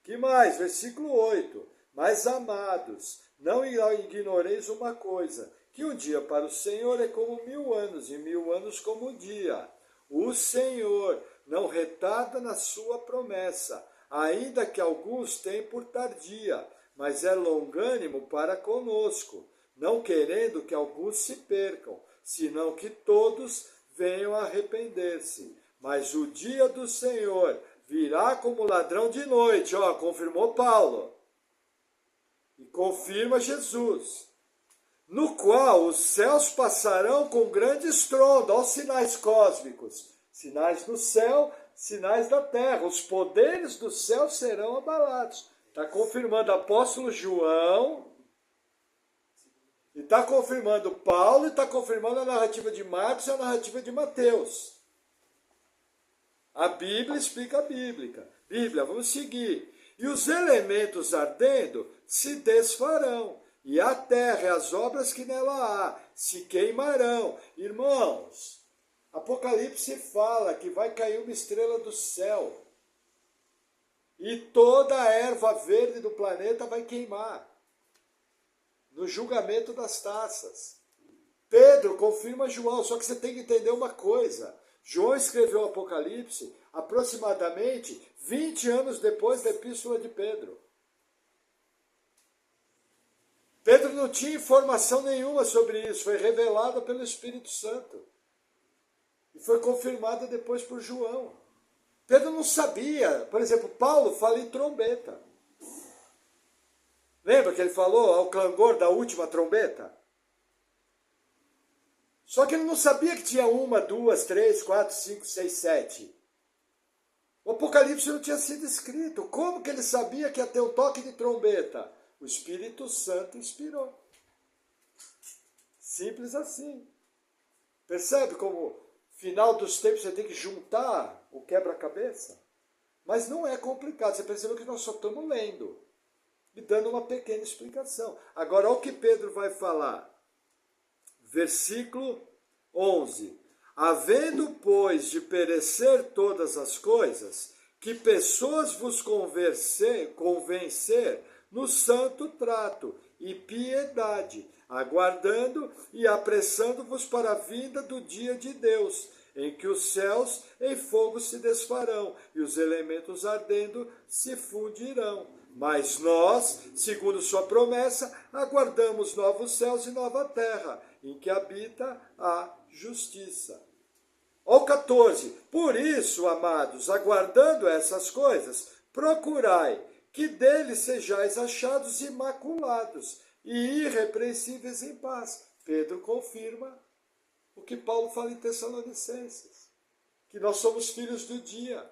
Que mais? Versículo 8. Mas, amados, não ignoreis uma coisa, que um dia para o Senhor é como 1000 anos, e 1000 anos como um dia. O Senhor não retarda na sua promessa, ainda que alguns tenham por tardia, mas é longânimo para conosco, não querendo que alguns se percam, senão que todos venham a arrepender-se. Mas o dia do Senhor virá como ladrão de noite, confirmou Paulo. E confirma Jesus. No qual os céus passarão com grande estrondo, aos sinais cósmicos. Sinais do céu, sinais da terra. Os poderes do céu serão abalados. Está confirmando o apóstolo João, e está confirmando Paulo, e está confirmando a narrativa de Marcos e a narrativa de Mateus. A Bíblia explica a Bíblia. Bíblia, vamos seguir. E os elementos ardendo se desfarão, e a terra e as obras que nela há se queimarão. Irmãos, Apocalipse fala que vai cair uma estrela do céu. E toda a erva verde do planeta vai queimar. No julgamento das taças. Pedro confirma João, só que você tem que entender uma coisa. João escreveu o Apocalipse aproximadamente 20 anos depois da Epístola de Pedro. Pedro não tinha informação nenhuma sobre isso, foi revelada pelo Espírito Santo. E foi confirmada depois por João. Pedro não sabia, por exemplo, Paulo fala em trombeta. Lembra que ele falou ao clangor da última trombeta? Só que ele não sabia que tinha 1, 2, 3, 4, 5, 6, 7. O Apocalipse não tinha sido escrito. Como que ele sabia que ia ter um toque de trombeta? O Espírito Santo inspirou. Simples assim. Percebe como, final dos tempos, você tem que juntar o quebra-cabeça? Mas não é complicado. Você percebeu que nós só estamos lendo e dando uma pequena explicação. Agora, olha o que Pedro vai falar. Versículo 11. Havendo, pois, de perecer todas as coisas, que pessoas vos convencer no santo trato e piedade, aguardando e apressando-vos para a vinda do dia de Deus, em que os céus em fogo se desfarão e os elementos ardendo se fundirão. Mas nós, segundo sua promessa, aguardamos novos céus e nova terra, em que habita a justiça. Ó 14. Por isso, amados, aguardando essas coisas, procurai que deles sejais achados imaculados e irrepreensíveis em paz. Pedro confirma o que Paulo fala em Tessalonicenses, que nós somos filhos do dia.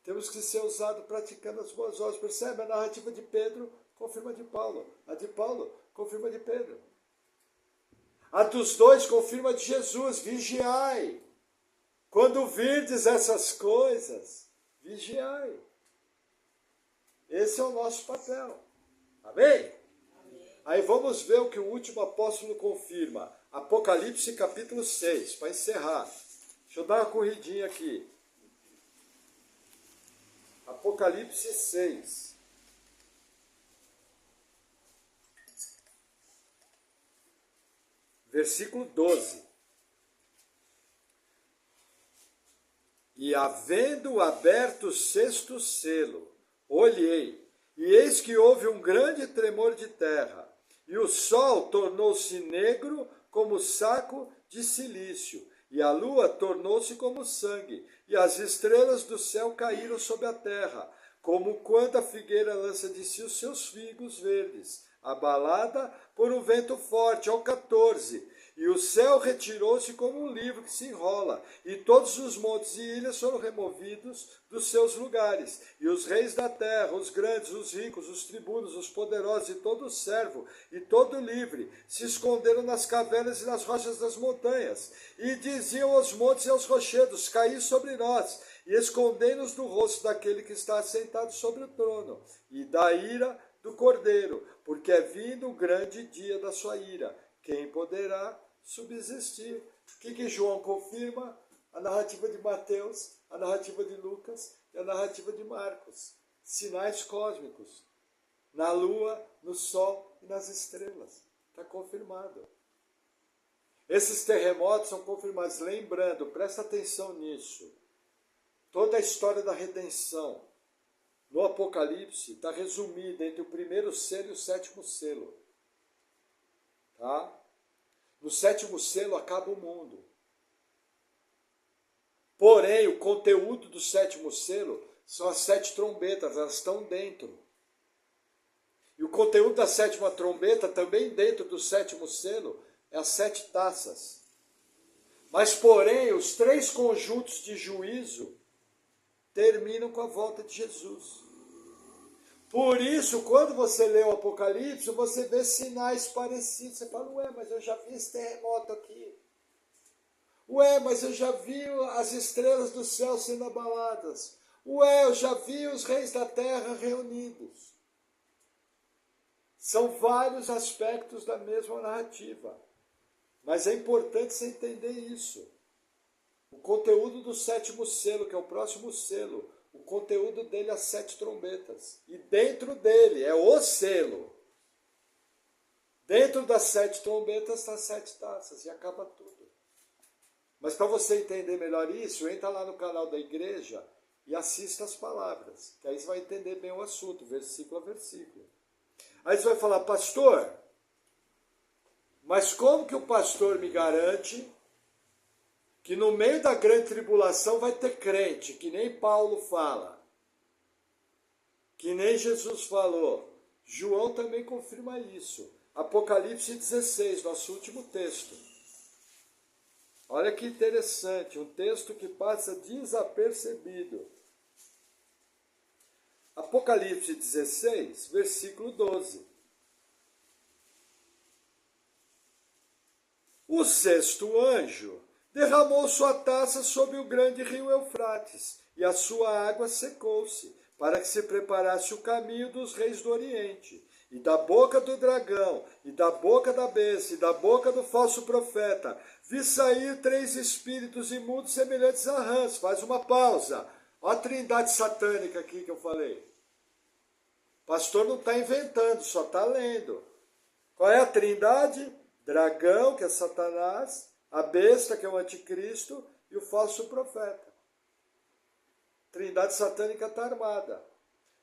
Temos que ser usados praticando as boas obras. Percebe? A narrativa de Pedro confirma a de Paulo. A de Paulo confirma a de Pedro. A dos dois confirma a de Jesus. Vigiai. Quando virdes essas coisas, vigiai. Esse é o nosso papel. Amém? Aí vamos ver o que o último apóstolo confirma. Apocalipse capítulo 6, para encerrar. Deixa eu dar uma corridinha aqui. Apocalipse 6. Versículo 12. E havendo aberto o sexto selo, olhei, e eis que houve um grande tremor de terra, e o sol tornou-se negro como saco de cilício, e a lua tornou-se como sangue, e as estrelas do céu caíram sobre a terra, como quando a figueira lança de si os seus figos verdes, abalada por um vento forte. Ao 14. E o céu retirou-se como um livro que se enrola, e todos os montes e ilhas foram removidos dos seus lugares. E os reis da terra, os grandes, os ricos, os tribunos, os poderosos, e todo servo, e todo livre, se esconderam nas cavernas e nas rochas das montanhas. E diziam aos montes e aos rochedos: caí sobre nós, e escondei-nos do rosto daquele que está assentado sobre o trono, e da ira do Cordeiro, porque é vindo o grande dia da sua ira. Quem poderá subsistir? O que João confirma? A narrativa de Mateus, a narrativa de Lucas e a narrativa de Marcos. Sinais cósmicos. Na lua, no sol e nas estrelas. Está confirmado. Esses terremotos são confirmados. Lembrando, presta atenção nisso. Toda a história da redenção no Apocalipse está resumida entre o primeiro selo e o sétimo selo. Tá? No sétimo selo acaba o mundo. Porém, o conteúdo do sétimo selo são as 7 trombetas, elas estão dentro. E o conteúdo da sétima trombeta, também dentro do sétimo selo, é as 7 taças. Mas, porém, os 3 conjuntos de juízo terminam com a volta de Jesus. Por isso, quando você lê o Apocalipse, você vê sinais parecidos. Você fala, ué, mas eu já vi esse terremoto aqui. Ué, mas eu já vi as estrelas do céu sendo abaladas. Ué, eu já vi os reis da terra reunidos. São vários aspectos da mesma narrativa. Mas é importante você entender isso. O conteúdo do 7º selo, que é o próximo selo, o conteúdo dele é as 7 trombetas. E dentro dele é o selo. Dentro das 7 trombetas está 7 taças e acaba tudo. Mas para você entender melhor isso, entra lá no canal da igreja e assista as palavras. Que aí você vai entender bem o assunto, versículo a versículo. Aí você vai falar, pastor, mas como que o pastor me garante que no meio da grande tribulação vai ter crente, que nem Paulo fala, que nem Jesus falou? João também confirma isso. Apocalipse 16, nosso último texto. Olha que interessante, um texto que passa desapercebido. Apocalipse 16, versículo 12. O 6º anjo derramou sua taça sobre o grande rio Eufrates, e a sua água secou-se, para que se preparasse o caminho dos reis do Oriente. E da boca do dragão, e da boca da besta, e da boca do falso profeta, vi sair 3 espíritos imundos semelhantes a rãs. Faz uma pausa. Olha a trindade satânica aqui que eu falei. O pastor não está inventando, só está lendo. Qual é a trindade? Dragão, que é Satanás, a besta, que é o anticristo, e o falso profeta. Trindade satânica está armada.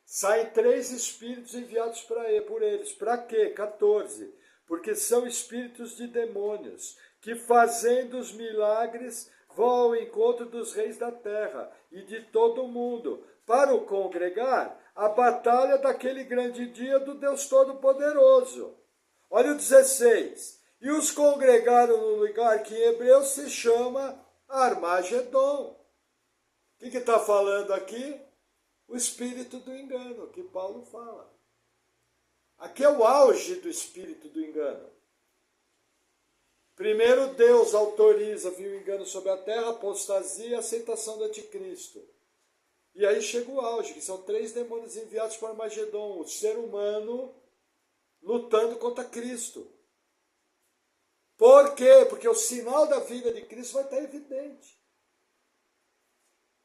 Saem 3 espíritos enviados por eles. Para quê? 14. Porque são espíritos de demônios, que fazendo os milagres vão ao encontro dos reis da terra e de todo o mundo, para o congregar a batalha daquele grande dia do Deus Todo-Poderoso. Olha o 16. E os congregaram no lugar que em hebreu se chama Armagedon. O que está falando aqui? O espírito do engano, que Paulo fala. Aqui é o auge do espírito do engano. Primeiro Deus autoriza, viu, o engano sobre a terra, apostasia e aceitação do anticristo. E aí chega o auge, que são 3 demônios enviados para Armagedon, o ser humano lutando contra Cristo. Por quê? Porque o sinal da vinda de Cristo vai estar evidente.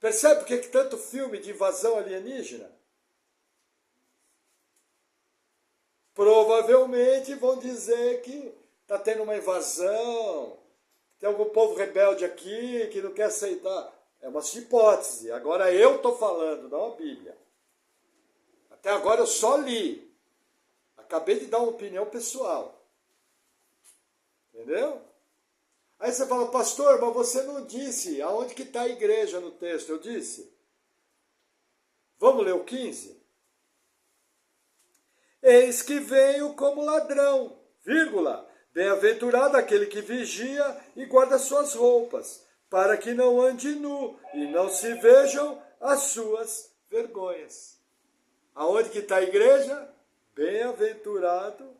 Percebe por que tanto filme de invasão alienígena? Provavelmente vão dizer que está tendo uma invasão, tem algum povo rebelde aqui que não quer aceitar. É uma hipótese. Agora eu estou falando, não a Bíblia. Até agora eu só li. Acabei de dar uma opinião pessoal. Entendeu? Aí você fala, pastor, mas você não disse aonde que está a igreja no texto. Eu disse. Vamos ler o 15? Eis que venho como ladrão, vírgula, bem-aventurado aquele que vigia e guarda suas roupas, para que não ande nu e não se vejam as suas vergonhas. Aonde que está a igreja? Bem-aventurado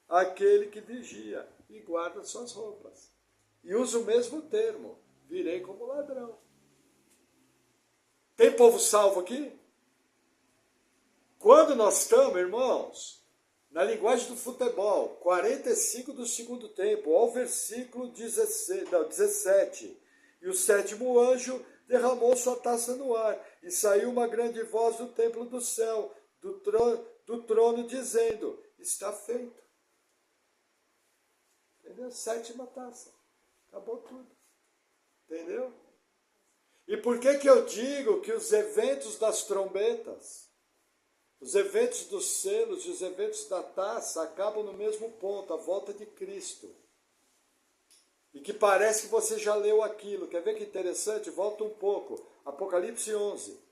aquele que vigia e guarda suas roupas. E usa o mesmo termo, virei como ladrão. Tem povo salvo aqui? Quando nós estamos, irmãos, na linguagem do futebol, 45 do segundo tempo, ao versículo 17. E o 7º anjo derramou sua taça no ar, e saiu uma grande voz do templo do céu, do trono dizendo, está feito. Entendeu? 7ª taça. Acabou tudo. Entendeu? E por que eu digo que os eventos das trombetas, os eventos dos selos e os eventos da taça acabam no mesmo ponto, a volta de Cristo? E que parece que você já leu aquilo. Quer ver que interessante? Volta um pouco. Apocalipse 11.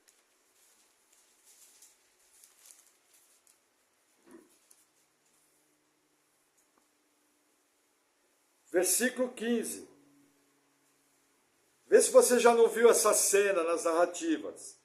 Versículo 15. Vê se você já não viu essa cena nas narrativas.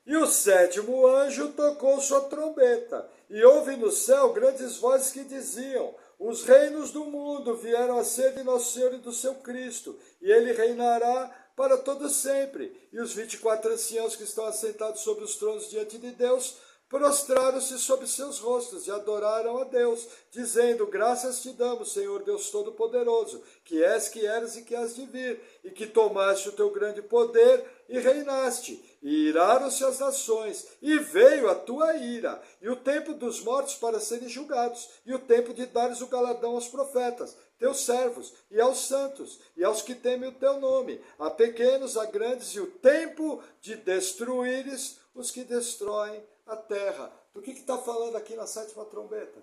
E o 7º anjo tocou sua trombeta, e houve no céu grandes vozes que diziam, os reinos do mundo vieram a ser de nosso Senhor e do seu Cristo, e ele reinará para todo sempre. E os 24 anciãos que estão assentados sobre os tronos diante de Deus prostraram-se sobre seus rostos e adoraram a Deus, dizendo: graças te damos, Senhor Deus Todo-Poderoso, que és, que eras e que has de vir, e que tomaste o teu grande poder e reinaste. E iraram-se as nações, e veio a tua ira, e o tempo dos mortos para serem julgados, e o tempo de dares o galardão aos profetas, teus servos, e aos santos, e aos que temem o teu nome, a pequenos, a grandes, e o tempo de destruíres os que destroem a terra. Do que está falando aqui na sétima trombeta?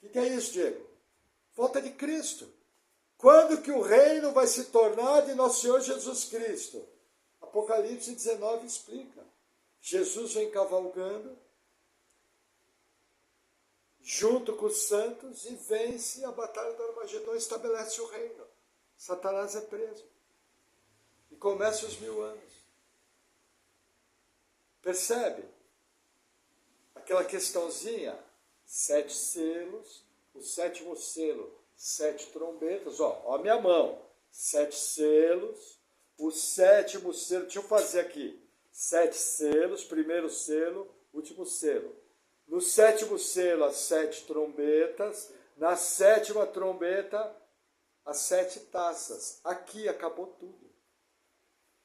O que é isso, Diego? Volta de Cristo. Quando que o reino vai se tornar de nosso Senhor Jesus Cristo? Apocalipse 19 explica. Jesus vem cavalgando junto com os santos e vence a batalha do Armagedon e estabelece o reino. Satanás é preso. E começa os 1000 anos. Percebe? Aquela questãozinha, 7 selos, o 7º selo, 7 trombetas, ó a minha mão, 7 selos, o 7º selo, deixa eu fazer aqui, 7 selos, primeiro selo, último selo. No 7º selo, as 7 trombetas, na 7ª trombeta, as 7 taças. Aqui acabou tudo.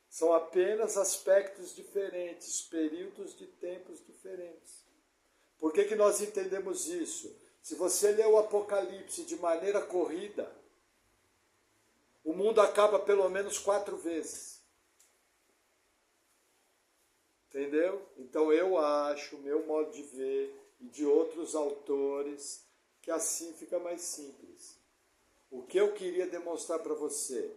São apenas aspectos diferentes, períodos de tempos diferentes. Por que nós entendemos isso? Se você ler o Apocalipse de maneira corrida, o mundo acaba pelo menos 4 vezes. Entendeu? Então eu acho, meu modo de ver, e de outros autores, que assim fica mais simples. O que eu queria demonstrar para você?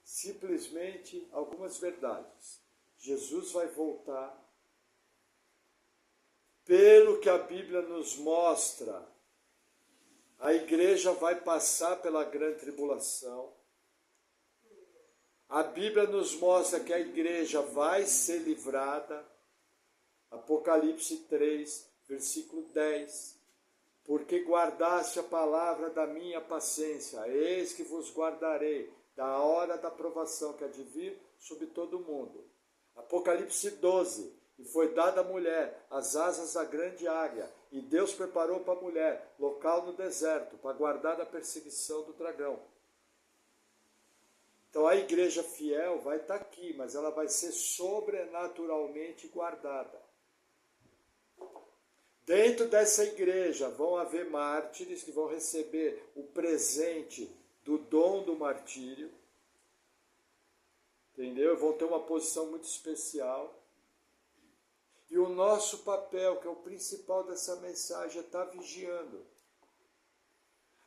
Simplesmente algumas verdades. Jesus vai voltar. Pelo que a Bíblia nos mostra, a igreja vai passar pela grande tribulação. A Bíblia nos mostra que a igreja vai ser livrada. Apocalipse 3, versículo 10. Porque guardaste a palavra da minha paciência, eis que vos guardarei da hora da provação que há de vir sobre todo o mundo. Apocalipse 12. E foi dada à mulher as asas da grande águia, e Deus preparou para a mulher local no deserto, para guardar da perseguição do dragão. Então a igreja fiel vai estar aqui, mas ela vai ser sobrenaturalmente guardada. Dentro dessa igreja vão haver mártires que vão receber o presente do dom do martírio, entendeu? Vão ter uma posição muito especial. E o nosso papel, que é o principal dessa mensagem, é estar vigiando.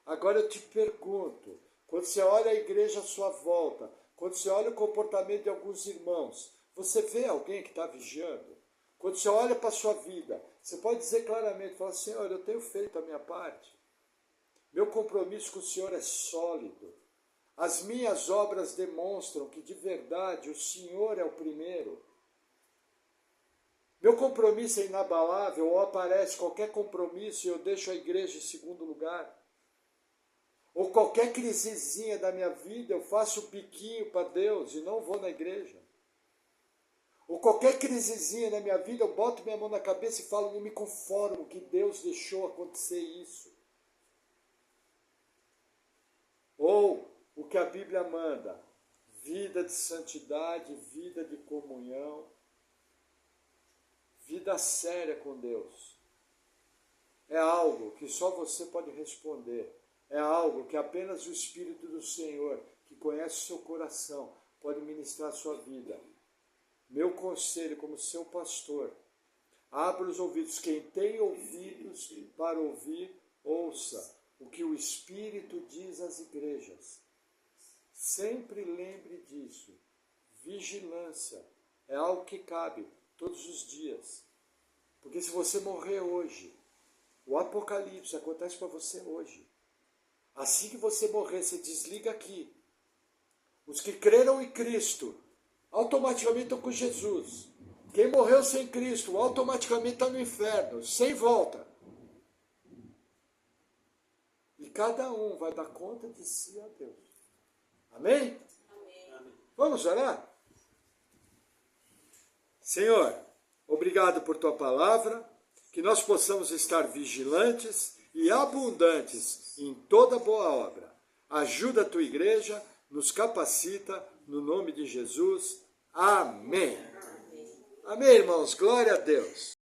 Agora eu te pergunto, quando você olha a igreja à sua volta, quando você olha o comportamento de alguns irmãos, você vê alguém que está vigiando? Quando você olha para a sua vida, você pode dizer claramente, fala, Senhor, eu tenho feito a minha parte. Meu compromisso com o Senhor é sólido. As minhas obras demonstram que, de verdade, o Senhor é o primeiro. Meu compromisso é inabalável, ou aparece qualquer compromisso e eu deixo a igreja em segundo lugar. Ou qualquer crisezinha da minha vida, eu faço biquinho para Deus e não vou na igreja. Ou qualquer crisezinha na minha vida, eu boto minha mão na cabeça e falo, não me conformo que Deus deixou acontecer isso. Ou o que a Bíblia manda, vida de santidade, vida de comunhão, vida séria com Deus. É algo que só você pode responder. É algo que apenas o Espírito do Senhor, que conhece o seu coração, pode ministrar a sua vida. Meu conselho como seu pastor, abra os ouvidos. Quem tem ouvidos para ouvir, ouça o que o Espírito diz às igrejas. Sempre lembre disso. Vigilância é algo que cabe todos os dias. Porque se você morrer hoje, o Apocalipse acontece para você hoje. Assim que você morrer, você desliga aqui. Os que creram em Cristo, automaticamente estão com Jesus. Quem morreu sem Cristo, automaticamente está no inferno, sem volta. E cada um vai dar conta de si a Deus. Amém? Amém. Vamos orar? Senhor, obrigado por tua palavra, que nós possamos estar vigilantes e abundantes em toda boa obra. Ajuda a tua igreja, nos capacita, no nome de Jesus. Amém. Amém, irmãos. Glória a Deus.